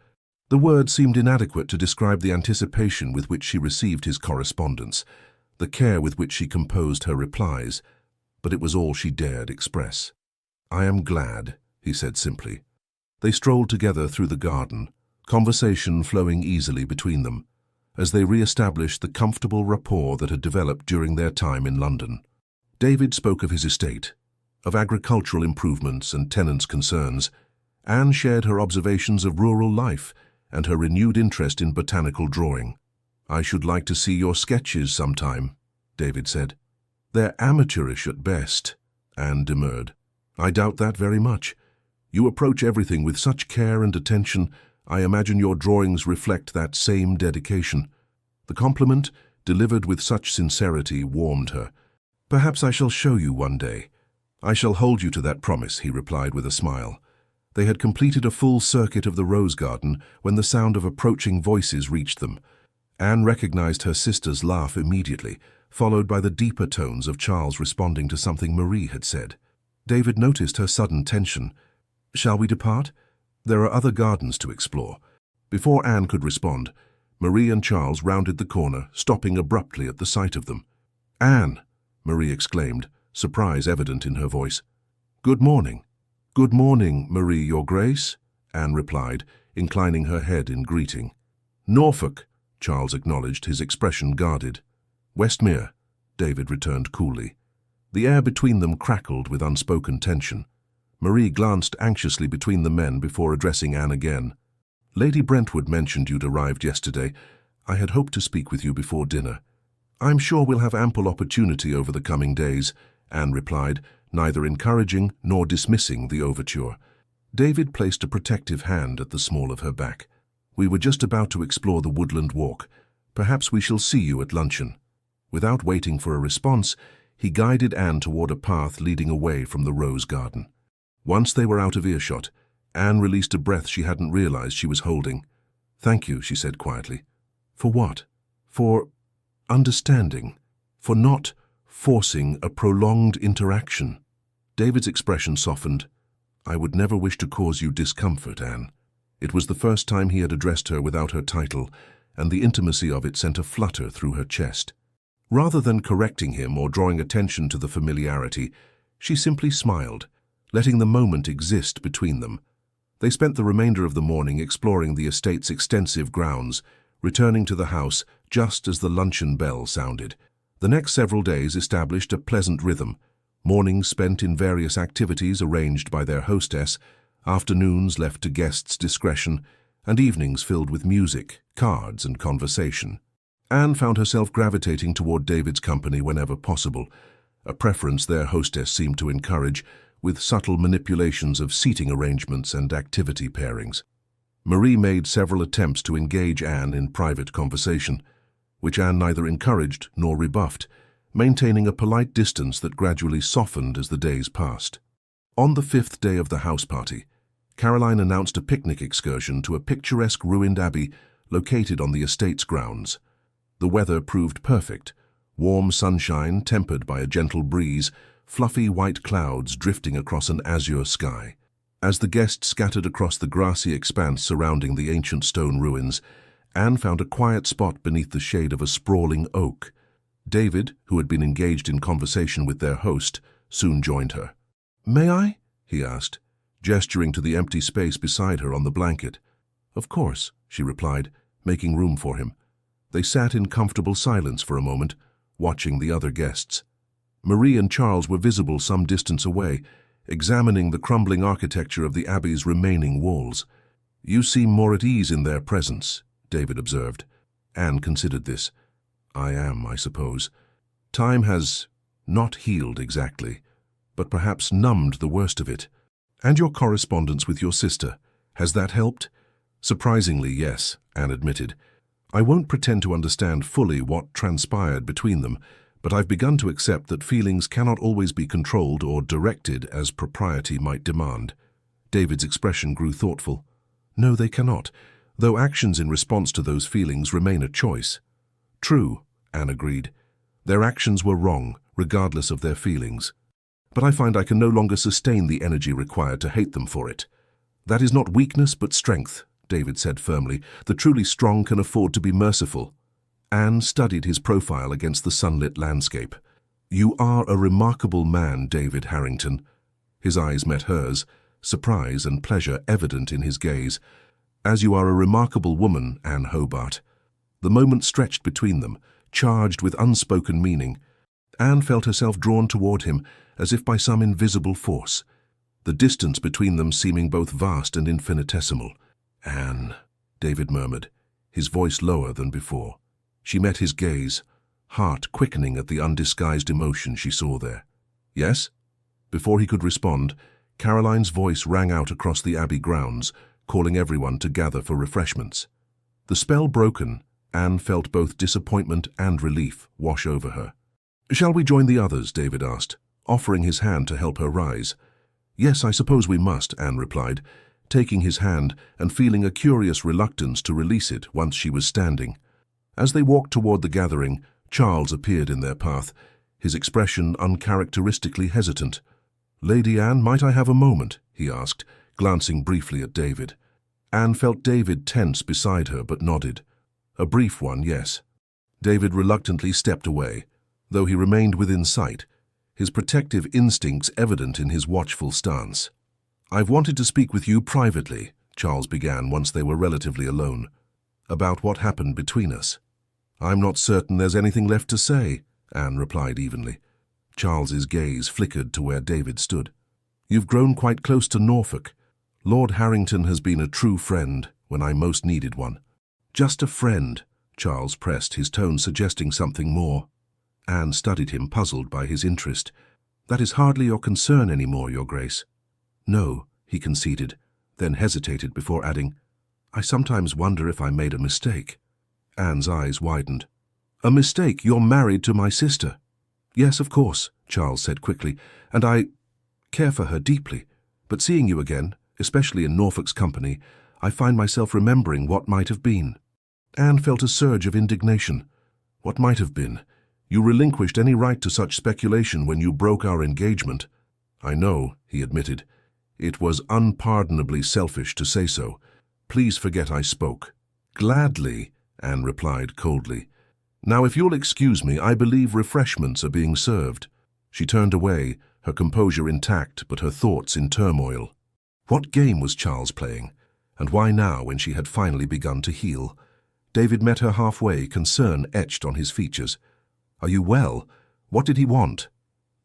The word seemed inadequate to describe the anticipation with which she received his correspondence, the care with which she composed her replies, but it was all she dared express. "I am glad," he said simply. They strolled together through the garden, conversation flowing easily between them, as they re-established the comfortable rapport that had developed during their time in London. David spoke of his estate, of agricultural improvements and tenants' concerns. Anne shared her observations of rural life and her renewed interest in botanical drawing. "I should like to see your sketches sometime," David said. "They're amateurish at best," Anne demurred. "I doubt that very much. You approach everything with such care and attention. I imagine your drawings reflect that same dedication." The compliment, delivered with such sincerity, warmed her. "Perhaps I shall show you one day." "I shall hold you to that promise," he replied with a smile. They had completed a full circuit of the rose garden when the sound of approaching voices reached them. Anne recognized her sister's laugh immediately, followed by the deeper tones of Charles responding to something Marie had said. David noticed her sudden tension. "Shall we depart? There are other gardens to explore." Before Anne could respond, Marie and Charles rounded the corner, stopping abruptly at the sight of them. "Anne!" Marie exclaimed, surprise evident in her voice. "Good morning." "Good morning, Marie, Your Grace," Anne replied, inclining her head in greeting. "Norfolk," Charles acknowledged, his expression guarded. "Westmere," David returned coolly. The air between them crackled with unspoken tension. Marie glanced anxiously between the men before addressing Anne again. "Lady Brentwood mentioned you'd arrived yesterday. I had hoped to speak with you before dinner." "I'm sure we'll have ample opportunity over the coming days," Anne replied, neither encouraging nor dismissing the overture. David placed a protective hand at the small of her back. "We were just about to explore the woodland walk. Perhaps we shall see you at luncheon." Without waiting for a response, he guided Anne toward a path leading away from the rose garden. Once they were out of earshot, Anne released a breath she hadn't realized she was holding. "Thank you," she said quietly. "For what?" "For understanding. For not forcing a prolonged interaction." David's expression softened. "I would never wish to cause you discomfort, Anne." It was the first time he had addressed her without her title, and the intimacy of it sent a flutter through her chest. Rather than correcting him or drawing attention to the familiarity, she simply smiled, letting the moment exist between them. They spent the remainder of the morning exploring the estate's extensive grounds, returning to the house just as the luncheon bell sounded. The next several days established a pleasant rhythm. Mornings spent in various activities arranged by their hostess, afternoons left to guests' discretion, and evenings filled with music, cards, and conversation. Anne found herself gravitating toward David's company whenever possible, a preference their hostess seemed to encourage, with subtle manipulations of seating arrangements and activity pairings. Marie made several attempts to engage Anne in private conversation, which Anne neither encouraged nor rebuffed, maintaining a polite distance that gradually softened as the days passed. On the 5th day of the house party, Caroline announced a picnic excursion to a picturesque ruined abbey located on the estate's grounds. The weather proved perfect, warm sunshine tempered by a gentle breeze, fluffy white clouds drifting across an azure sky. As the guests scattered across the grassy expanse surrounding the ancient stone ruins, Anne found a quiet spot beneath the shade of a sprawling oak. David, who had been engaged in conversation with their host, soon joined her. "May I?" he asked, gesturing to the empty space beside her on the blanket. "Of course," she replied, making room for him. They sat in comfortable silence for a moment, watching the other guests. Marie and Charles were visible some distance away, examining the crumbling architecture of the Abbey's remaining walls. "You seem more at ease in their presence," David observed. Anne considered this. "I am, I suppose. Time has not healed exactly, but perhaps numbed the worst of it. And your correspondence with your sister, has that helped?" "Surprisingly, yes," Anne admitted. "I won't pretend to understand fully what transpired between them, but I've begun to accept that feelings cannot always be controlled or directed as propriety might demand." David's expression grew thoughtful. "No, they cannot, though actions in response to those feelings remain a choice." "True," Anne agreed. "Their actions were wrong, regardless of their feelings. But I find I can no longer sustain the energy required to hate them for it." "That is not weakness, but strength," David said firmly. "The truly strong can afford to be merciful." Anne studied his profile against the sunlit landscape. "You are a remarkable man, David Harrington." His eyes met hers, surprise and pleasure evident in his gaze. "As you are a remarkable woman, Anne Hobart." The moment stretched between them, charged with unspoken meaning. Anne felt herself drawn toward him, as if by some invisible force, the distance between them seeming both vast and infinitesimal. "Anne," David murmured, his voice lower than before. She met his gaze, heart quickening at the undisguised emotion she saw there. "Yes?" Before he could respond, Caroline's voice rang out across the Abbey grounds, calling everyone to gather for refreshments. The spell broken, Anne felt both disappointment and relief wash over her. "Shall we join the others?" David asked, offering his hand to help her rise. "Yes, I suppose we must," Anne replied, taking his hand and feeling a curious reluctance to release it once she was standing. As they walked toward the gathering, Charles appeared in their path, his expression uncharacteristically hesitant. "Lady Anne, might I have a moment?" he asked, glancing briefly at David. Anne felt David tense beside her but nodded. "A brief one, yes." David reluctantly stepped away, though he remained within sight, his protective instincts evident in his watchful stance. "I've wanted to speak with you privately," Charles began once they were relatively alone, "about what happened between us." "I'm not certain there's anything left to say," Anne replied evenly. Charles's gaze flickered to where David stood. "You've grown quite close to Norfolk. Lord Harrington has been a true friend when I most needed one." "Just a friend," Charles pressed, his tone suggesting something more. Anne studied him, puzzled by his interest. "That is hardly your concern anymore, Your Grace." "No," he conceded, then hesitated before adding, "I sometimes wonder if I made a mistake." Anne's eyes widened. "A mistake? You're married to my sister." "Yes, of course," Charles said quickly, "and I care for her deeply. But seeing you again, especially in Norfolk's company, I find myself remembering what might have been." Anne felt a surge of indignation. "What might have been? You relinquished any right to such speculation when you broke our engagement." "I know," he admitted. "It was unpardonably selfish to say so. Please forget I spoke." "Gladly," Anne replied coldly. "Now, if you'll excuse me, I believe refreshments are being served." She turned away, her composure intact but her thoughts in turmoil. What game was Charles playing? And why now, when she had finally begun to heal? David met her halfway, concern etched on his features. "Are you well? What did he want?"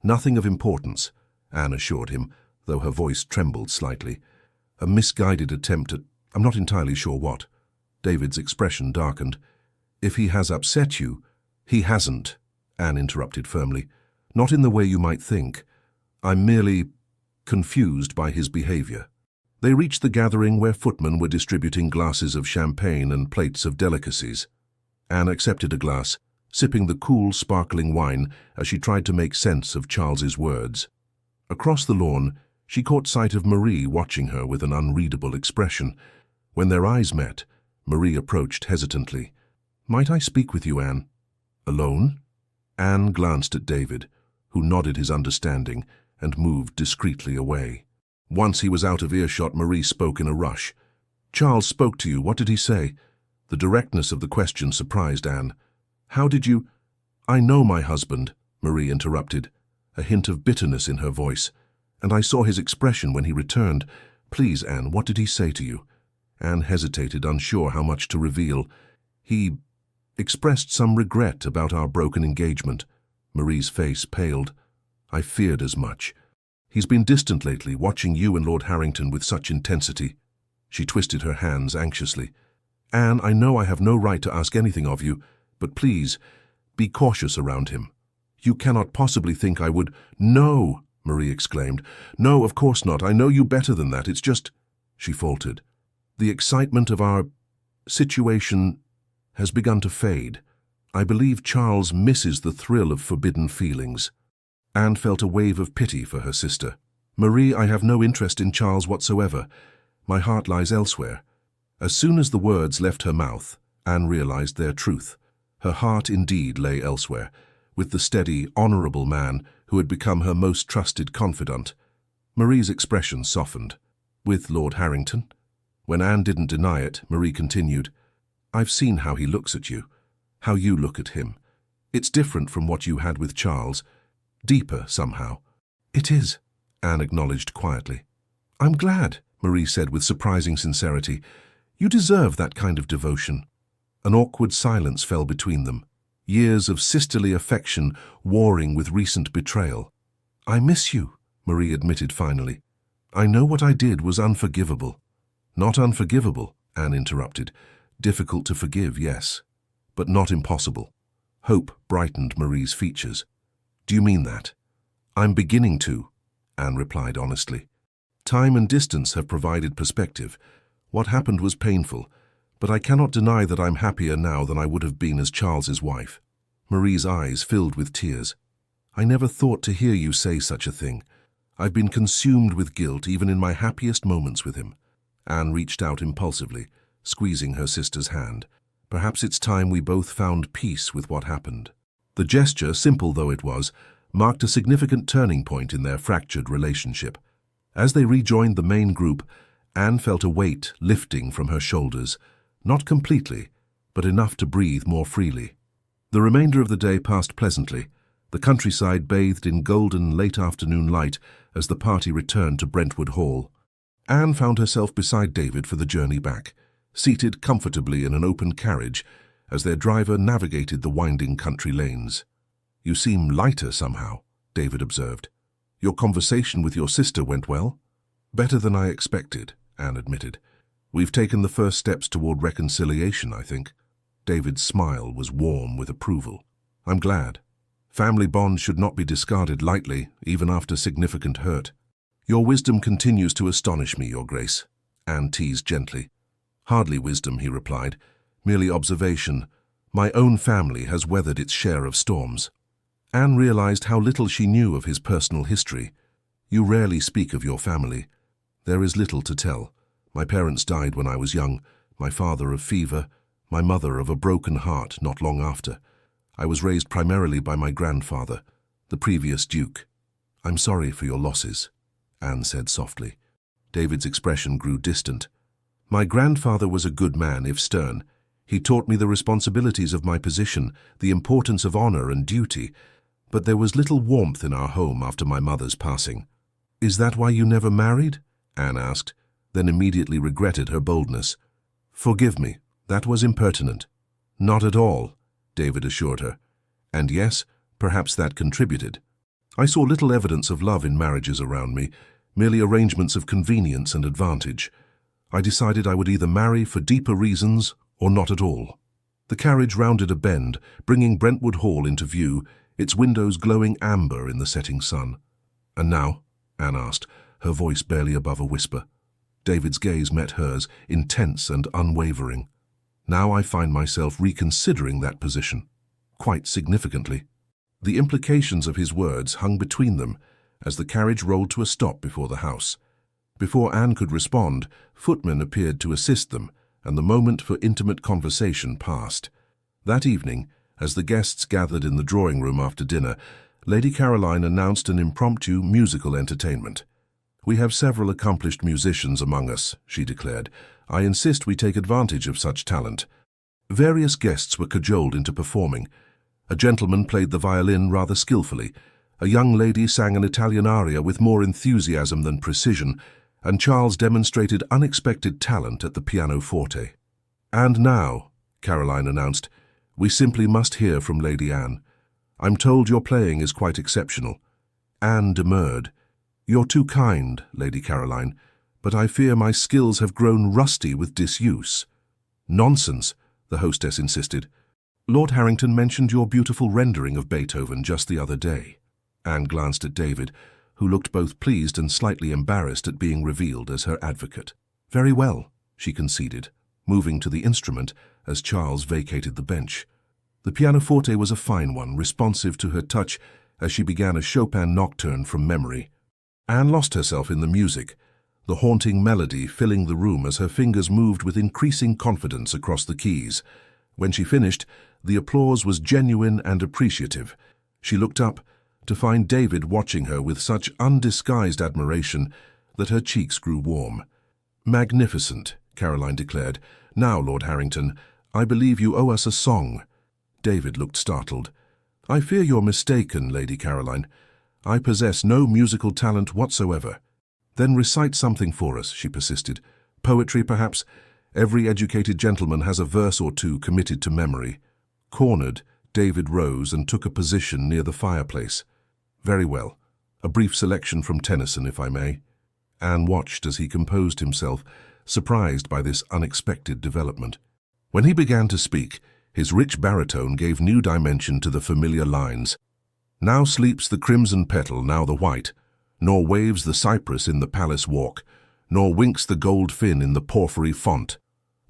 "Nothing of importance," Anne assured him, though her voice trembled slightly. "A misguided attempt at, I'm not entirely sure what." David's expression darkened. "If he has upset you—" "He hasn't," Anne interrupted firmly. "Not in the way you might think. I'm merely confused by his behavior." They reached the gathering where footmen were distributing glasses of champagne and plates of delicacies. Anne accepted a glass, sipping the cool, sparkling wine as she tried to make sense of Charles's words. Across the lawn, she caught sight of Marie watching her with an unreadable expression. When their eyes met, Marie approached hesitantly. "Might I speak with you, Anne?" "Alone?" Anne glanced at David, who nodded his understanding and moved discreetly away. Once he was out of earshot, Marie spoke in a rush. "Charles spoke to you. What did he say?" The directness of the question surprised Anne. "How did you—" "I know my husband," Marie interrupted, a hint of bitterness in her voice. "And I saw his expression when he returned. Please, Anne, what did he say to you?" Anne hesitated, unsure how much to reveal. He expressed some regret about our broken engagement. Marie's face paled. I feared as much. He's been distant lately, watching you and Lord Harrington with such intensity. She twisted her hands anxiously. Anne, I know I have no right to ask anything of you, but please, be cautious around him. You cannot possibly think I would— No, Marie exclaimed. No, of course not. I know you better than that. It's just— She faltered. The excitement of our situation has begun to fade. I believe Charles misses the thrill of forbidden feelings. Anne felt a wave of pity for her sister. Marie, I have no interest in Charles whatsoever. My heart lies elsewhere. As soon as the words left her mouth, Anne realized their truth. Her heart indeed lay elsewhere, with the steady, honorable man who had become her most trusted confidant. Marie's expression softened. With Lord Harrington? When Anne didn't deny it, Marie continued, I've seen how he looks at you, how you look at him. It's different from what you had with Charles. Deeper, somehow. It is, Anne acknowledged quietly. I'm glad, Marie said with surprising sincerity. You deserve that kind of devotion. An awkward silence fell between them, years of sisterly affection warring with recent betrayal. I miss you, Marie admitted finally. I know what I did was unforgivable. Not unforgivable, Anne interrupted. Difficult to forgive, yes, but not impossible. Hope brightened Marie's features. Do you mean that? I'm beginning to, Anne replied honestly. Time and distance have provided perspective. What happened was painful, but I cannot deny that I'm happier now than I would have been as Charles's wife. Marie's eyes filled with tears. I never thought to hear you say such a thing. I've been consumed with guilt even in my happiest moments with him. Anne reached out impulsively, squeezing her sister's hand. Perhaps it's time we both found peace with what happened. The gesture, simple though it was, marked a significant turning point in their fractured relationship. As they rejoined the main group, Anne felt a weight lifting from her shoulders, not completely, but enough to breathe more freely. The remainder of the day passed pleasantly, the countryside bathed in golden late-afternoon light as the party returned to Brentwood Hall. Anne found herself beside David for the journey back, seated comfortably in an open carriage as their driver navigated the winding country lanes. You seem lighter somehow, David observed. Your conversation with your sister went well? Better than I expected, Anne admitted. We've taken the first steps toward reconciliation, I think. David's smile was warm with approval. I'm glad. Family bonds should not be discarded lightly, even after significant hurt. Your wisdom continues to astonish me, Your Grace, Anne teased gently. Hardly wisdom, he replied, merely observation. My own family has weathered its share of storms. Anne realized how little she knew of his personal history. You rarely speak of your family. There is little to tell. My parents died when I was young, my father of fever, my mother of a broken heart not long after. I was raised primarily by my grandfather, the previous Duke. I'm sorry for your losses, Anne said softly. David's expression grew distant. My grandfather was a good man, if stern. He taught me the responsibilities of my position, the importance of honor and duty, but there was little warmth in our home after my mother's passing. Is that why you never married? Anne asked, then immediately regretted her boldness. Forgive me, that was impertinent. Not at all, David assured her. And yes, perhaps that contributed. I saw little evidence of love in marriages around me, merely arrangements of convenience and advantage. I decided I would either marry for deeper reasons or not at all. The carriage rounded a bend, bringing Brentwood Hall into view, its windows glowing amber in the setting sun. And now? Anne asked, her voice barely above a whisper. David's gaze met hers, intense and unwavering. Now I find myself reconsidering that position, quite significantly. The implications of his words hung between them as the carriage rolled to a stop before the house. Before Anne could respond, footmen appeared to assist them, and the moment for intimate conversation passed. That evening, as the guests gathered in the drawing room after dinner, Lady Caroline announced an impromptu musical entertainment. We have several accomplished musicians among us, she declared. I insist we take advantage of such talent. Various guests were cajoled into performing. A gentleman played the violin rather skillfully. A young lady sang an Italian aria with more enthusiasm than precision, and Charles demonstrated unexpected talent at the pianoforte. And now, Caroline announced. "We simply must hear from Lady Anne. I'm told your playing is quite exceptional." Anne demurred. "You're too kind, Lady Caroline, but I fear my skills have grown rusty with disuse." "Nonsense," the hostess insisted. "Lord Harrington mentioned your beautiful rendering of Beethoven just the other day." Anne glanced at David, who looked both pleased and slightly embarrassed at being revealed as her advocate. "Very well," she conceded, moving to the instrument as Charles vacated the bench. The pianoforte was a fine one, responsive to her touch as she began a Chopin nocturne from memory. Anne lost herself in the music, the haunting melody filling the room as her fingers moved with increasing confidence across the keys. When she finished, the applause was genuine and appreciative. She looked up to find David watching her with such undisguised admiration that her cheeks grew warm. "Magnificent," Caroline declared. "Now, Lord Harrington, I believe you owe us a song." David looked startled. "I fear you're mistaken, Lady Caroline. I possess no musical talent whatsoever." "Then recite something for us," she persisted. "Poetry, perhaps? Every educated gentleman has a verse or two committed to memory." Cornered, David rose and took a position near the fireplace. "Very well. A brief selection from Tennyson, if I may." Anne watched as he composed himself, surprised by this unexpected development. When he began to speak, his rich baritone gave new dimension to the familiar lines. "Now sleeps the crimson petal, now the white, nor waves the cypress in the palace walk, nor winks the gold fin in the porphyry font.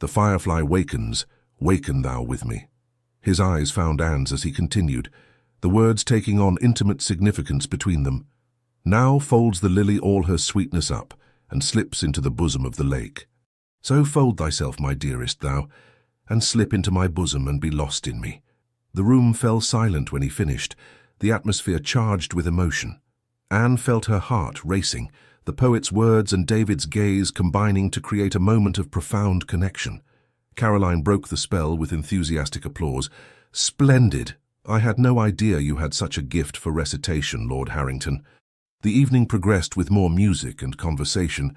The firefly wakens, waken thou with me." His eyes found Anne's as he continued, the words taking on intimate significance between them. "Now folds the lily all her sweetness up, and slips into the bosom of the lake. So fold thyself, my dearest, thou, and slip into my bosom and be lost in me." The room fell silent when he finished, the atmosphere charged with emotion. Anne felt her heart racing, the poet's words and David's gaze combining to create a moment of profound connection. Caroline broke the spell with enthusiastic applause. "Splendid! I had no idea you had such a gift for recitation, Lord Harrington." The evening progressed with more music and conversation,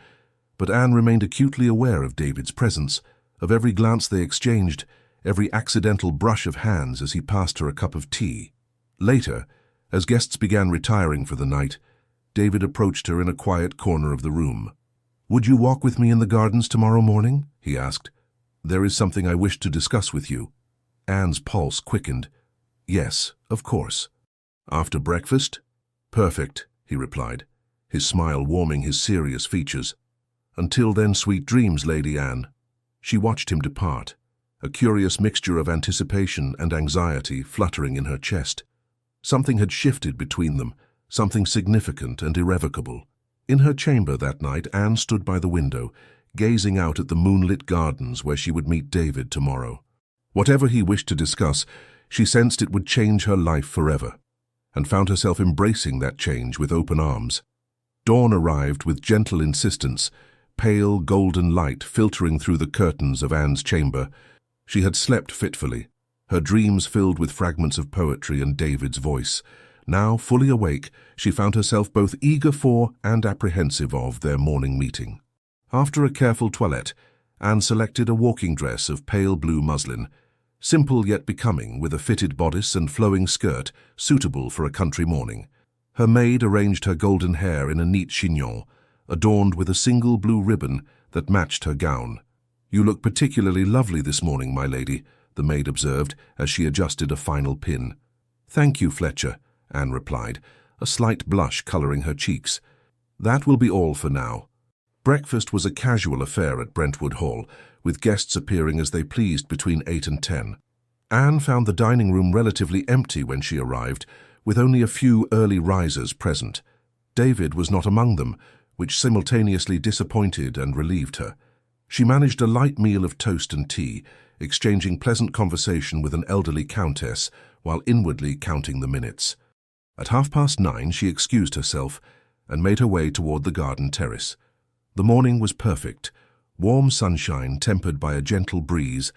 but Anne remained acutely aware of David's presence, of every glance they exchanged, every accidental brush of hands as he passed her a cup of tea. Later, as guests began retiring for the night, David approached her in a quiet corner of the room. "Would you walk with me in the gardens tomorrow morning?" he asked. "There is something I wish to discuss with you." Anne's pulse quickened. "Yes, of course." "After breakfast?" "Perfect," he replied, his smile warming his serious features. "Until then, sweet dreams, Lady Anne." She watched him depart, a curious mixture of anticipation and anxiety fluttering in her chest. Something had shifted between them, something significant and irrevocable. In her chamber that night, Anne stood by the window, gazing out at the moonlit gardens where she would meet David tomorrow. Whatever he wished to discuss, she sensed it would change her life forever, and found herself embracing that change with open arms. Dawn arrived with gentle insistence, pale golden light filtering through the curtains of Anne's chamber. She had slept fitfully, her dreams filled with fragments of poetry and David's voice. Now, fully awake, she found herself both eager for and apprehensive of their morning meeting. After a careful toilette, Anne selected a walking dress of pale blue muslin, simple yet becoming, with a fitted bodice and flowing skirt suitable for a country morning. Her maid arranged her golden hair in a neat chignon, adorned with a single blue ribbon that matched her gown. "You look particularly lovely this morning, my lady," the maid observed as she adjusted a final pin. "Thank you, Fletcher," Anne replied, a slight blush colouring her cheeks. "That will be all for now." Breakfast was a casual affair at Brentwood Hall, with guests appearing as they pleased between 8 and 10. Anne found the dining room relatively empty when she arrived, with only a few early risers present. David was not among them, which simultaneously disappointed and relieved her. She managed a light meal of toast and tea, exchanging pleasant conversation with an elderly countess while inwardly counting the minutes. At 9:30 she excused herself and made her way toward the garden terrace. The morning was perfect, warm sunshine tempered by a gentle breeze,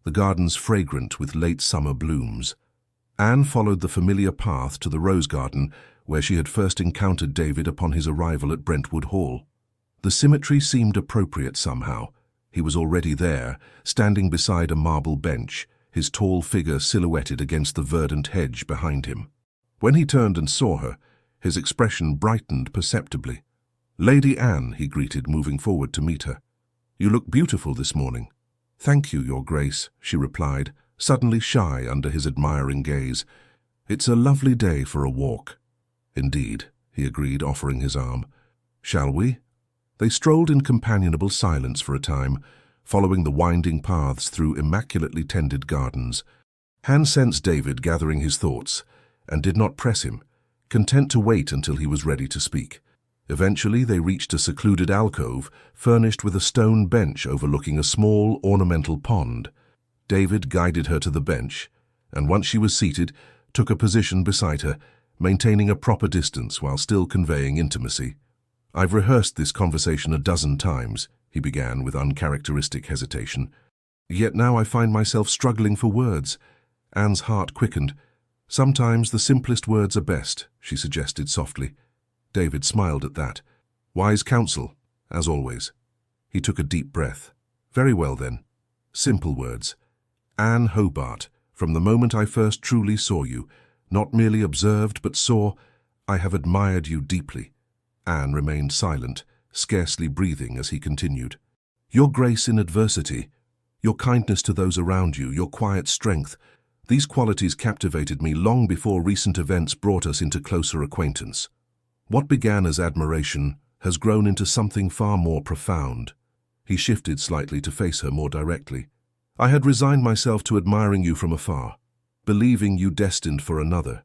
the gardens fragrant with late summer blooms. Anne followed the familiar path to the rose garden where she had first encountered David upon his arrival at Brentwood Hall. The symmetry seemed appropriate somehow, He was already there, standing beside a marble bench, his tall figure silhouetted against the verdant hedge behind him. When he turned and saw her, his expression brightened perceptibly. "Lady Anne," he greeted, moving forward to meet her. "You look beautiful this morning." "Thank you, Your Grace," she replied, suddenly shy under his admiring gaze. "It's a lovely day for a walk." "Indeed," he agreed, offering his arm. "Shall we?" They strolled in companionable silence for a time, following the winding paths through immaculately tended gardens. Anne sensed David gathering his thoughts, and did not press him, content to wait until he was ready to speak. Eventually they reached a secluded alcove, furnished with a stone bench overlooking a small, ornamental pond. David guided her to the bench, and once she was seated, took a position beside her, maintaining a proper distance while still conveying intimacy. "I've rehearsed this conversation a dozen times," he began with uncharacteristic hesitation. "Yet now I find myself struggling for words." Anne's heart quickened. "Sometimes the simplest words are best," she suggested softly. David smiled at that. "Wise counsel, as always." He took a deep breath. "Very well then. Simple words. Anne Hobart, from the moment I first truly saw you, not merely observed but saw, I have admired you deeply." Anne remained silent, scarcely breathing as he continued. "Your grace in adversity, your kindness to those around you, your quiet strength, these qualities captivated me long before recent events brought us into closer acquaintance. What began as admiration has grown into something far more profound." He shifted slightly to face her more directly. "I had resigned myself to admiring you from afar, believing you destined for another.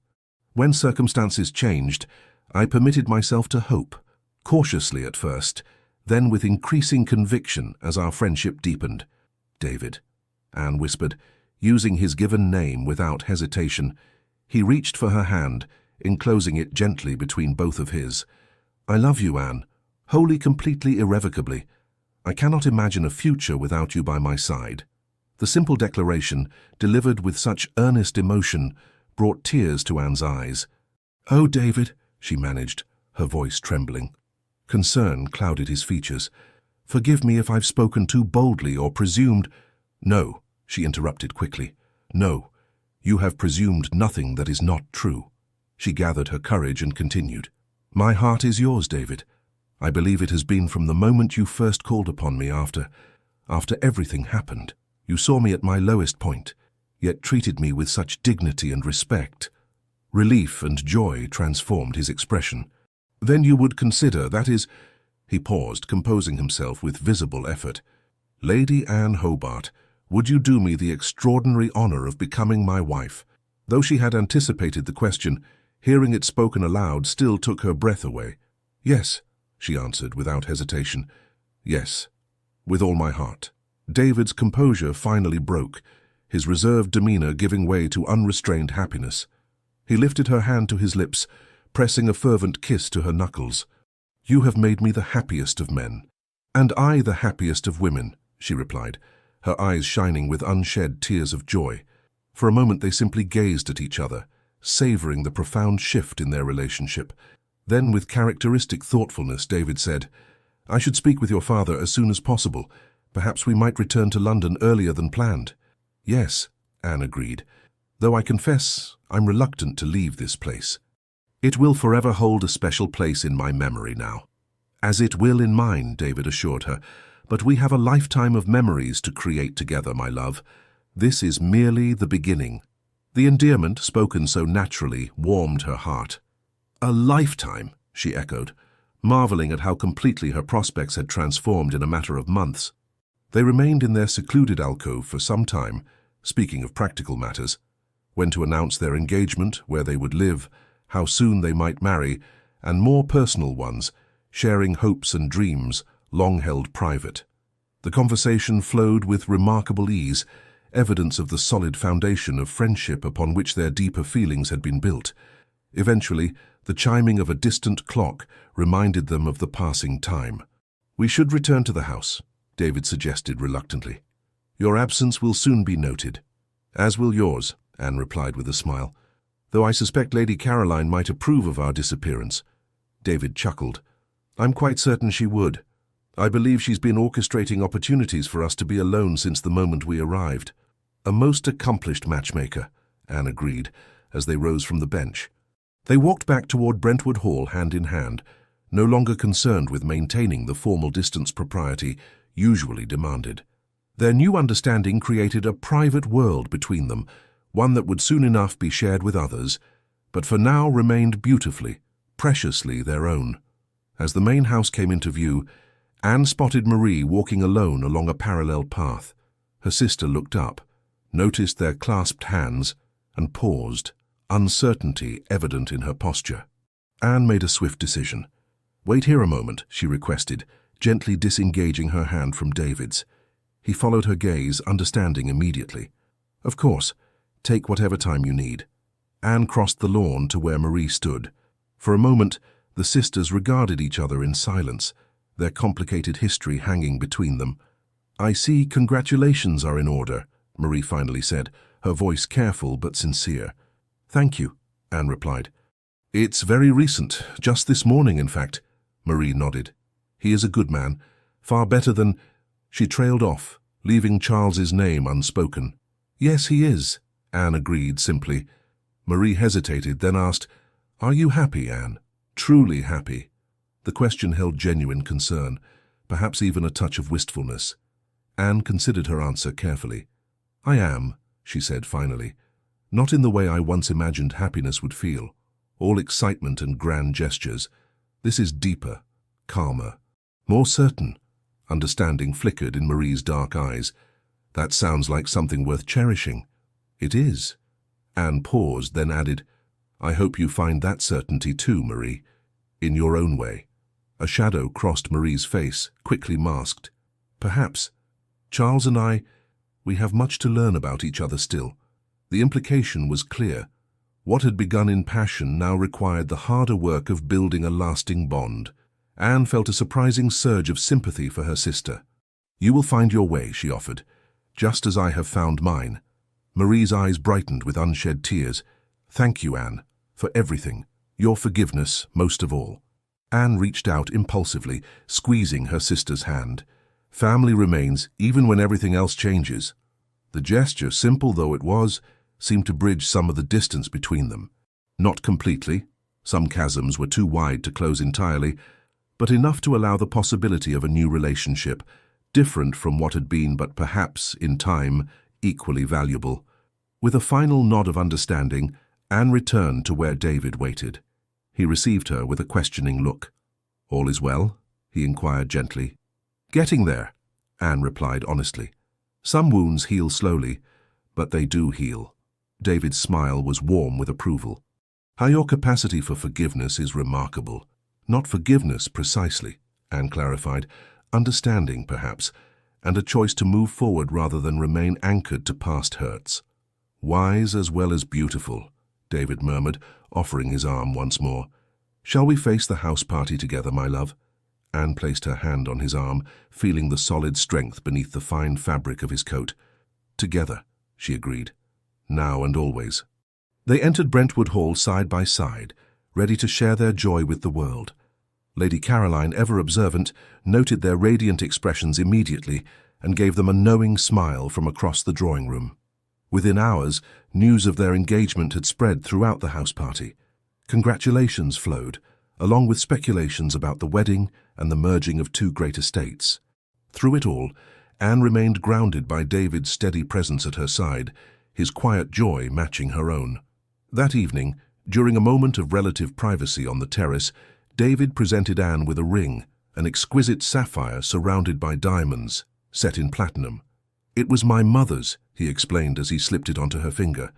When circumstances changed, I permitted myself to hope, cautiously at first, then with increasing conviction as our friendship deepened." "David," Anne whispered, using his given name without hesitation. He reached for her hand, enclosing it gently between both of his. "I love you, Anne, wholly, completely, irrevocably. I cannot imagine a future without you by my side." The simple declaration, delivered with such earnest emotion, brought tears to Anne's eyes. "Oh, David," she managed, her voice trembling. Concern clouded his features. "Forgive me if I've spoken too boldly or presumed—" "No," she interrupted quickly. "No, you have presumed nothing that is not true." She gathered her courage and continued. "My heart is yours, David. I believe it has been from the moment you first called upon me after everything happened. You saw me at my lowest point, yet treated me with such dignity and respect." Relief and joy transformed his expression. "Then you would consider, that is—" He paused, composing himself with visible effort. "Lady Anne Hobart, would you do me the extraordinary honor of becoming my wife?" Though she had anticipated the question, hearing it spoken aloud still took her breath away. "Yes," she answered without hesitation. "Yes, with all my heart." David's composure finally broke, his reserved demeanor giving way to unrestrained happiness. He lifted her hand to his lips, pressing a fervent kiss to her knuckles. "You have made me the happiest of men." "And I the happiest of women," she replied, her eyes shining with unshed tears of joy. For a moment they simply gazed at each other, savoring the profound shift in their relationship. Then, with characteristic thoughtfulness, David said, "I should speak with your father as soon as possible. Perhaps we might return to London earlier than planned." "Yes," Anne agreed, "though I confess I'm reluctant to leave this place. It will forever hold a special place in my memory now." "As it will in mine," David assured her, "but we have a lifetime of memories to create together, my love. This is merely the beginning." The endearment, spoken so naturally, warmed her heart. "A lifetime," she echoed, marveling at how completely her prospects had transformed in a matter of months. They remained in their secluded alcove for some time, speaking of practical matters, when to announce their engagement, where they would live, how soon they might marry, and more personal ones, sharing hopes and dreams, long held private. The conversation flowed with remarkable ease, evidence of the solid foundation of friendship upon which their deeper feelings had been built. Eventually, the chiming of a distant clock reminded them of the passing time. "We should return to the house," David suggested reluctantly. "Your absence will soon be noted." "As will yours," Anne replied with a smile, "though I suspect Lady Caroline might approve of our disappearance." David chuckled. "I'm quite certain she would. I believe she's been orchestrating opportunities for us to be alone since the moment we arrived. A most accomplished matchmaker, Anne agreed, as they rose from the bench. They walked back toward Brentwood Hall hand in hand, no longer concerned with maintaining the formal distance propriety usually demanded. Their new understanding created a private world between them, one that would soon enough be shared with others, but for now remained beautifully, preciously their own. As the main house came into view, Anne spotted Marie walking alone along a parallel path. Her sister looked up, noticed their clasped hands, and paused, uncertainty evident in her posture. Anne made a swift decision. "Wait here a moment," she requested, gently disengaging her hand from David's. He followed her gaze, understanding immediately. "Of course, take whatever time you need." Anne crossed the lawn to where Marie stood. For a moment, the sisters regarded each other in silence, their complicated history hanging between them. "I see congratulations are in order," Marie finally said, her voice careful but sincere. "Thank you," Anne replied. "It's very recent, just this morning, in fact," Marie nodded. "He is a good man, far better than—" She trailed off, leaving Charles's name unspoken. "Yes, he is," Anne agreed simply. Marie hesitated, then asked, "Are you happy, Anne? Truly happy?" The question held genuine concern, perhaps even a touch of wistfulness. Anne considered her answer carefully. "I am," she said finally. "Not in the way I once imagined happiness would feel, all excitement and grand gestures. This is deeper, calmer, more certain." Understanding flickered in Marie's dark eyes. "That sounds like something worth cherishing." "It is." Anne paused, then added, "I hope you find that certainty too, Marie, in your own way." A shadow crossed Marie's face, quickly masked. "Perhaps. Charles and we have much to learn about each other still." The implication was clear. What had begun in passion now required the harder work of building a lasting bond. Anne felt a surprising surge of sympathy for her sister. "You will find your way," she offered, "just as I have found mine." Marie's eyes brightened with unshed tears. "Thank you, Anne, for everything. Your forgiveness, most of all." Anne reached out impulsively, squeezing her sister's hand. Family remains even when everything else changes. The gesture, simple though it was, seemed to bridge some of the distance between them. Not completely. Some chasms were too wide to close entirely, but enough to allow the possibility of a new relationship, different from what had been, but perhaps, in time, equally valuable. With a final nod of understanding, Anne returned to where David waited. He received her with a questioning look. "All is well?" he inquired gently. "Getting there," Anne replied honestly. "Some wounds heal slowly, but they do heal." David's smile was warm with approval. "How your capacity for forgiveness is remarkable." "Not forgiveness, precisely," Anne clarified. "Understanding, perhaps, and a choice to move forward rather than remain anchored to past hurts." "Wise as well as beautiful," David murmured, offering his arm once more. "Shall we face the house party together, my love?" Anne placed her hand on his arm, feeling the solid strength beneath the fine fabric of his coat. "Together," she agreed. "Now and always." They entered Brentwood Hall side by side, ready to share their joy with the world. Lady Caroline, ever observant, noted their radiant expressions immediately and gave them a knowing smile from across the drawing room. Within hours, news of their engagement had spread throughout the house party. Congratulations flowed, along with speculations about the wedding and the merging of two great estates. Through it all, Anne remained grounded by David's steady presence at her side, his quiet joy matching her own. That evening, during a moment of relative privacy on the terrace, David presented Anne with a ring, an exquisite sapphire surrounded by diamonds, set in platinum. "It was my mother's," he explained as he slipped it onto her finger.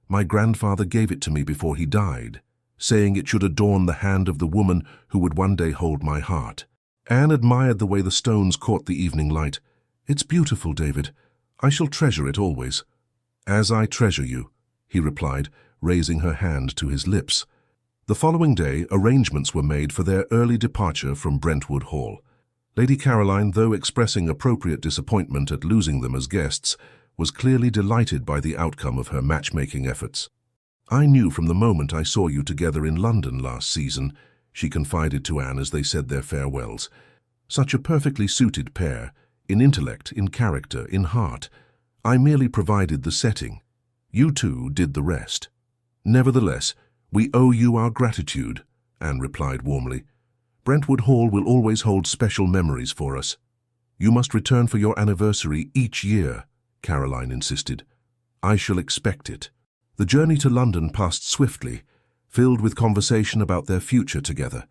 "My grandfather gave it to me before he died, saying it should adorn the hand of the woman who would one day hold my heart." Anne admired the way the stones caught the evening light. "It's beautiful, David. I shall treasure it always." "As I treasure you," he replied, raising her hand to his lips. The following day, arrangements were made for their early departure from Brentwood Hall. Lady Caroline, though expressing appropriate disappointment at losing them as guests, was clearly delighted by the outcome of her matchmaking efforts. "I knew from the moment I saw you together in London last season," she confided to Anne as they said their farewells. Such a perfectly suited pair, in intellect, in character, in heart. I merely provided the setting. You two did the rest. Nevertheless, we owe you our gratitude, Anne replied warmly. Brentwood Hall will always hold special memories for us. You must return for your anniversary each year, Caroline insisted. I shall expect it. The journey to London passed swiftly, filled with conversation about their future together.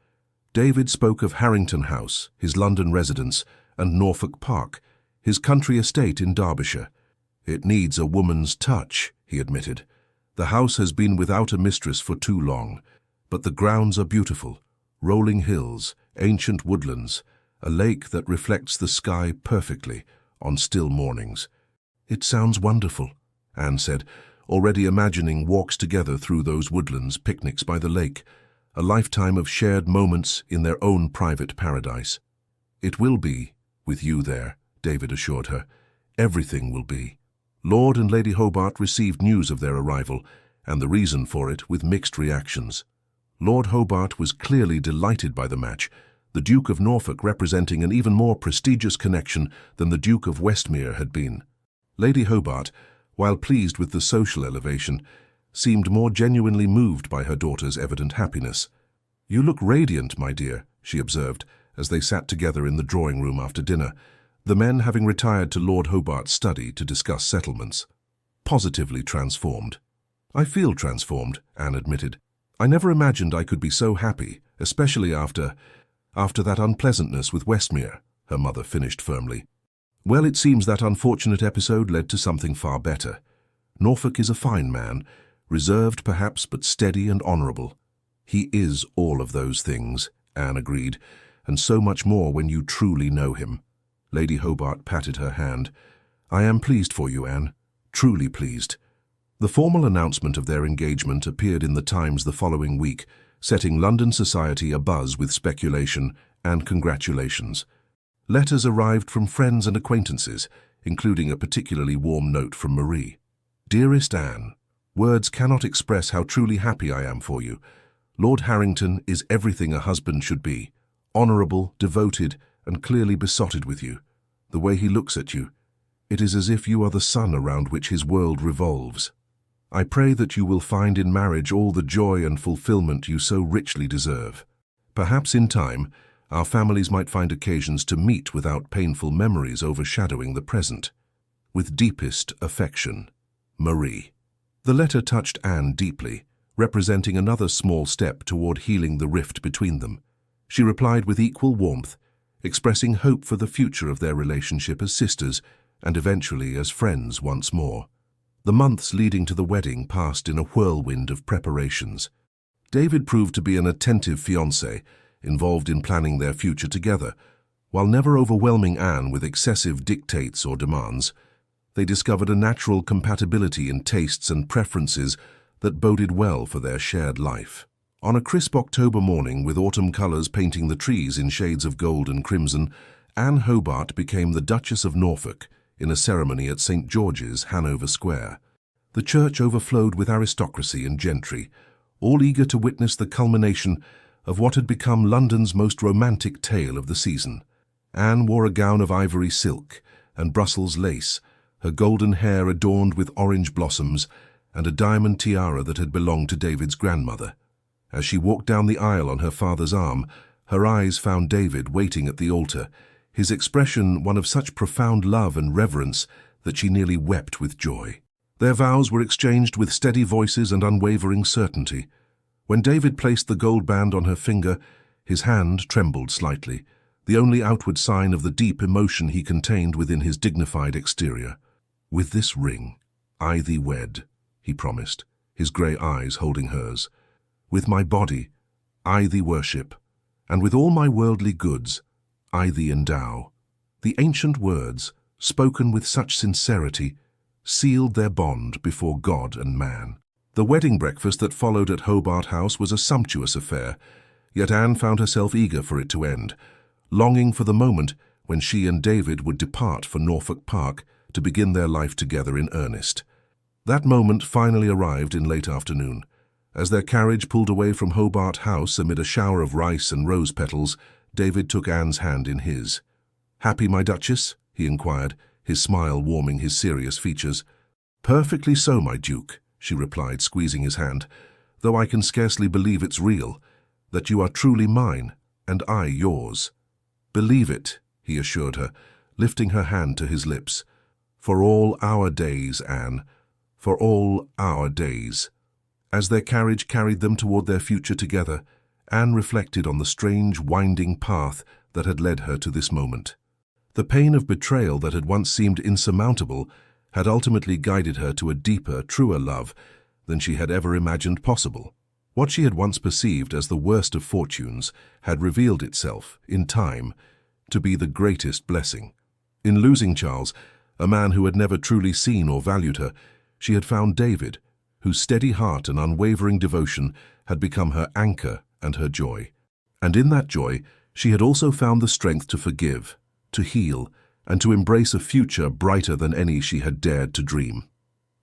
David spoke of Harrington House, his London residence, and Norfolk Park, his country estate in Derbyshire. It needs a woman's touch, he admitted. The house has been without a mistress for too long, but the grounds are beautiful. Rolling hills, ancient woodlands, a lake that reflects the sky perfectly on still mornings. It sounds wonderful, Anne said, already imagining walks together through those woodlands, picnics by the lake, a lifetime of shared moments in their own private paradise. It will be, with you there, David assured her. Everything will be. Lord and Lady Hobart received news of their arrival, and the reason for it with mixed reactions. Lord Hobart was clearly delighted by the match, the Duke of Norfolk representing an even more prestigious connection than the Duke of Westmere had been. Lady Hobart, while pleased with the social elevation, seemed more genuinely moved by her daughter's evident happiness. You look radiant, my dear, she observed, as they sat together in the drawing-room after dinner, the men having retired to Lord Hobart's study to discuss settlements. Positively transformed. I feel transformed, Anne admitted. I never imagined I could be so happy, especially after that unpleasantness with Westmere, her mother finished firmly. Well, it seems that unfortunate episode led to something far better. Norfolk is a fine man, reserved perhaps, but steady and honourable. He is all of those things, Anne agreed, and so much more when you truly know him. Lady Hobart patted her hand. I am pleased for you, Anne, truly pleased. The formal announcement of their engagement appeared in the Times the following week, setting London society abuzz with speculation and congratulations. Letters arrived from friends and acquaintances, including a particularly warm note from Marie. Dearest Anne, words cannot express how truly happy I am for you. Lord Harrington is everything a husband should be, honourable, devoted, and clearly besotted with you. The way he looks at you, it is as if you are the sun around which his world revolves. I pray that you will find in marriage all the joy and fulfillment you so richly deserve. Perhaps in time, our families might find occasions to meet without painful memories overshadowing the present. With deepest affection, Marie. The letter touched Anne deeply, representing another small step toward healing the rift between them. She replied with equal warmth, expressing hope for the future of their relationship as sisters and eventually as friends once more. The months leading to the wedding passed in a whirlwind of preparations. David proved to be an attentive fiancé, involved in planning their future together. While never overwhelming Anne with excessive dictates or demands, they discovered a natural compatibility in tastes and preferences that boded well for their shared life. On a crisp October morning, with autumn colours painting the trees in shades of gold and crimson, Anne Hobart became the Duchess of Norfolk in a ceremony at St. George's, Hanover Square. The church overflowed with aristocracy and gentry, all eager to witness the culmination of what had become London's most romantic tale of the season. Anne wore a gown of ivory silk and Brussels lace, her golden hair adorned with orange blossoms, and a diamond tiara that had belonged to David's grandmother. As she walked down the aisle on her father's arm, her eyes found David waiting at the altar, his expression one of such profound love and reverence that she nearly wept with joy. Their vows were exchanged with steady voices and unwavering certainty. When David placed the gold band on her finger, his hand trembled slightly, the only outward sign of the deep emotion he contained within his dignified exterior. With this ring, I thee wed, he promised, his grey eyes holding hers. With my body, I thee worship, and with all my worldly goods, I thee endow. The ancient words, spoken with such sincerity, sealed their bond before God and man. The wedding breakfast that followed at Hobart House was a sumptuous affair, yet Anne found herself eager for it to end, longing for the moment when she and David would depart for Norfolk Park to begin their life together in earnest. That moment finally arrived in late afternoon. As their carriage pulled away from Hobart House amid a shower of rice and rose petals, David took Anne's hand in his. "Happy, my Duchess?" he inquired, his smile warming his serious features. "Perfectly so, my Duke," she replied, squeezing his hand, "though I can scarcely believe it's real, that you are truly mine, and I yours." "Believe it," he assured her, lifting her hand to his lips. "For all our days, Anne, for all our days." As their carriage carried them toward their future together, Anne reflected on the strange, winding path that had led her to this moment. The pain of betrayal that had once seemed insurmountable had ultimately guided her to a deeper, truer love than she had ever imagined possible. What she had once perceived as the worst of fortunes had revealed itself, in time, to be the greatest blessing. In losing Charles, a man who had never truly seen or valued her, she had found David, whose steady heart and unwavering devotion had become her anchor and her joy. And in that joy, she had also found the strength to forgive, to heal, and to embrace a future brighter than any she had dared to dream.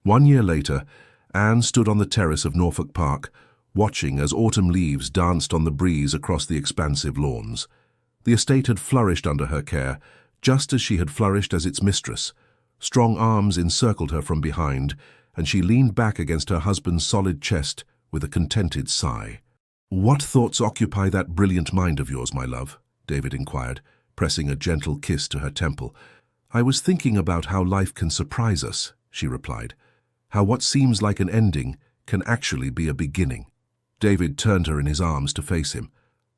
1 year later, Anne stood on the terrace of Norfolk Park, watching as autumn leaves danced on the breeze across the expansive lawns. The estate had flourished under her care, just as she had flourished as its mistress. Strong arms encircled her from behind, and she leaned back against her husband's solid chest with a contented sigh. "What thoughts occupy that brilliant mind of yours, my love?" David inquired, pressing a gentle kiss to her temple. "I was thinking about how life can surprise us," she replied. "How what seems like an ending can actually be a beginning." David turned her in his arms to face him.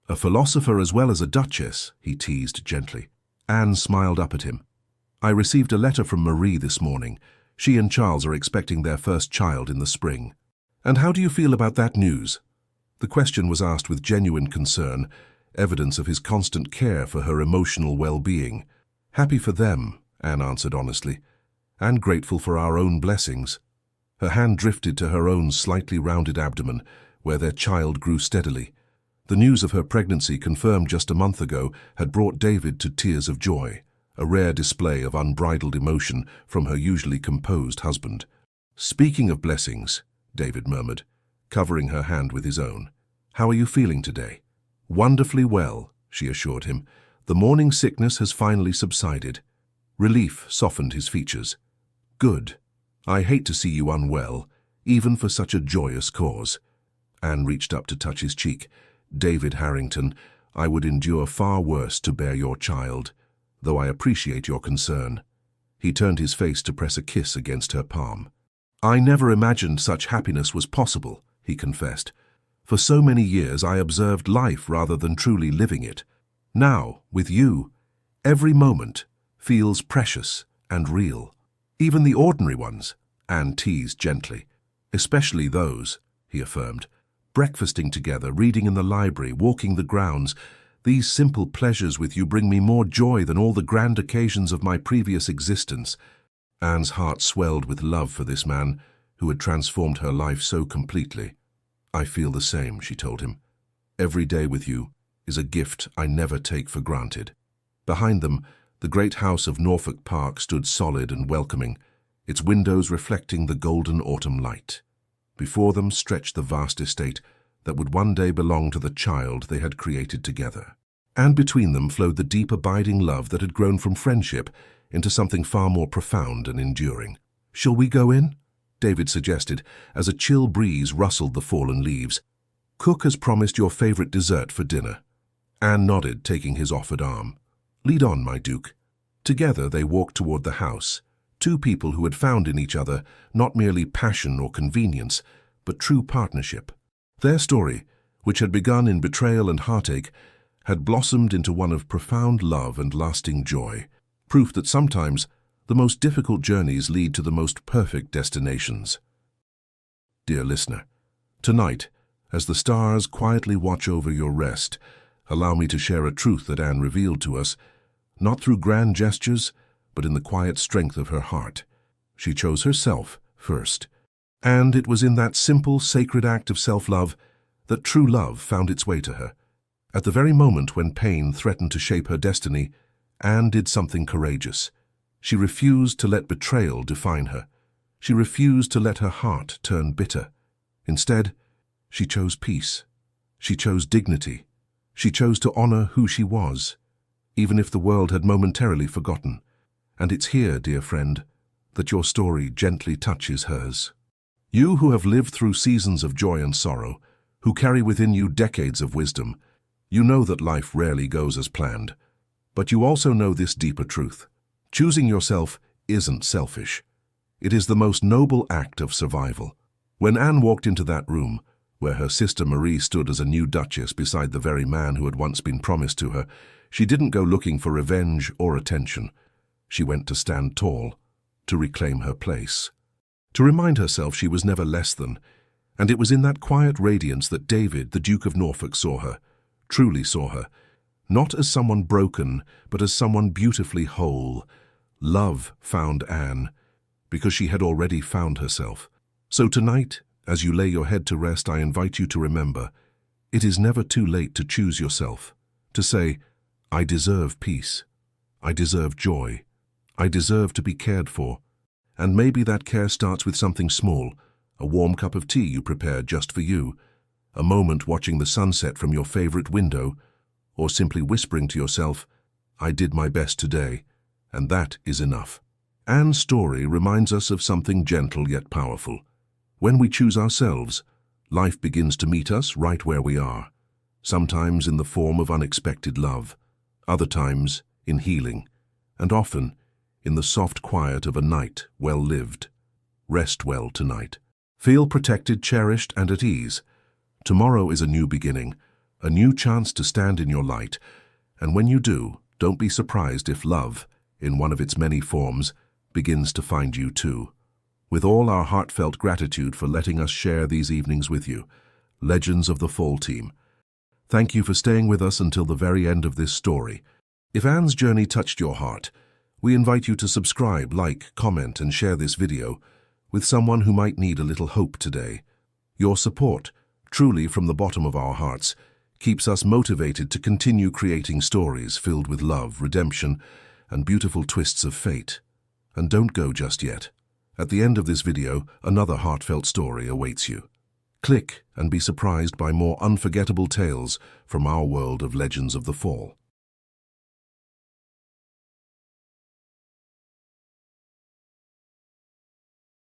"A philosopher as well as a duchess," he teased gently. Anne smiled up at him. "I received a letter from Marie this morning. She and Charles are expecting their first child in the spring." "And how do you feel about that news?" The question was asked with genuine concern, evidence of his constant care for her emotional well-being. "Happy for them," Anne answered honestly, "and grateful for our own blessings." Her hand drifted to her own slightly rounded abdomen, where their child grew steadily. The news of her pregnancy, confirmed just a month ago, had brought David to tears of joy, a rare display of unbridled emotion from her usually composed husband. "Speaking of blessings," David murmured, covering her hand with his own, "how are you feeling today?" "Wonderfully well," she assured him. "The morning sickness has finally subsided." Relief softened his features. "Good. I hate to see you unwell, even for such a joyous cause." Anne reached up to touch his cheek. "David Harrington, I would endure far worse to bear your child, though I appreciate your concern." He turned his face to press a kiss against her palm. "I never imagined such happiness was possible," he confessed. "For so many years I observed life rather than truly living it. Now, with you, every moment feels precious and real. Even the ordinary ones," Anne teased gently. "Especially those," he affirmed. "Breakfasting together, reading in the library, walking the grounds. These simple pleasures with you bring me more joy than all the grand occasions of my previous existence." Anne's heart swelled with love for this man who had transformed her life so completely. "I feel the same," she told him. "Every day with you is a gift I never take for granted." Behind them, the great house of Norfolk Park stood solid and welcoming, its windows reflecting the golden autumn light. Before them stretched the vast estate that would one day belong to the child they had created together. And between them flowed the deep, abiding love that had grown from friendship into something far more profound and enduring. "Shall we go in?" David suggested, as a chill breeze rustled the fallen leaves. "Cook has promised your favorite dessert for dinner." Anne nodded, taking his offered arm. "Lead on, my Duke." Together they walked toward the house, two people who had found in each other not merely passion or convenience, but true partnership. Their story, which had begun in betrayal and heartache, had blossomed into one of profound love and lasting joy, proof that sometimes the most difficult journeys lead to the most perfect destinations. Dear listener, tonight, as the stars quietly watch over your rest, allow me to share a truth that Anne revealed to us, not through grand gestures, but in the quiet strength of her heart. She chose herself first, and it was in that simple, sacred act of self-love that true love found its way to her. At the very moment when pain threatened to shape her destiny, Anne did something courageous. She refused to let betrayal define her. She refused to let her heart turn bitter. Instead, she chose peace. She chose dignity. She chose to honor who she was, even if the world had momentarily forgotten. And it's here, dear friend, that your story gently touches hers. You who have lived through seasons of joy and sorrow, who carry within you decades of wisdom, you know that life rarely goes as planned. But you also know this deeper truth. Choosing yourself isn't selfish. It is the most noble act of survival. When Anne walked into that room, where her sister Marie stood as a new duchess beside the very man who had once been promised to her, she didn't go looking for revenge or attention. She went to stand tall, to reclaim her place, to remind herself she was never less than. And it was in that quiet radiance that David, the Duke of Norfolk, saw her, truly saw her, not as someone broken, but as someone beautifully whole. Love found Anne, because she had already found herself. So tonight, as you lay your head to rest, I invite you to remember, it is never too late to choose yourself, to say, I deserve peace, I deserve joy, I deserve to be cared for. And maybe that care starts with something small, a warm cup of tea you prepared just for you, a moment watching the sunset from your favorite window, or simply whispering to yourself, I did my best today, and that is enough. Anne's story reminds us of something gentle yet powerful. When we choose ourselves, life begins to meet us right where we are, sometimes in the form of unexpected love, other times in healing, and often in the soft quiet of a night well lived. Rest well tonight. Feel protected, cherished, and at ease. Tomorrow is a new beginning, a new chance to stand in your light, and when you do, don't be surprised if love, in one of its many forms, begins to find you too. With all our heartfelt gratitude for letting us share these evenings with you, Legends of the Fall team. Thank you for staying with us until the very end of this story. If Anne's journey touched your heart, we invite you to subscribe, like, comment, and share this video with someone who might need a little hope today. Your support, truly from the bottom of our hearts, keeps us motivated to continue creating stories filled with love, redemption, and beautiful twists of fate. And don't go just yet. At the end of this video, another heartfelt story awaits you. Click and be surprised by more unforgettable tales from our world of Legends of the Fall.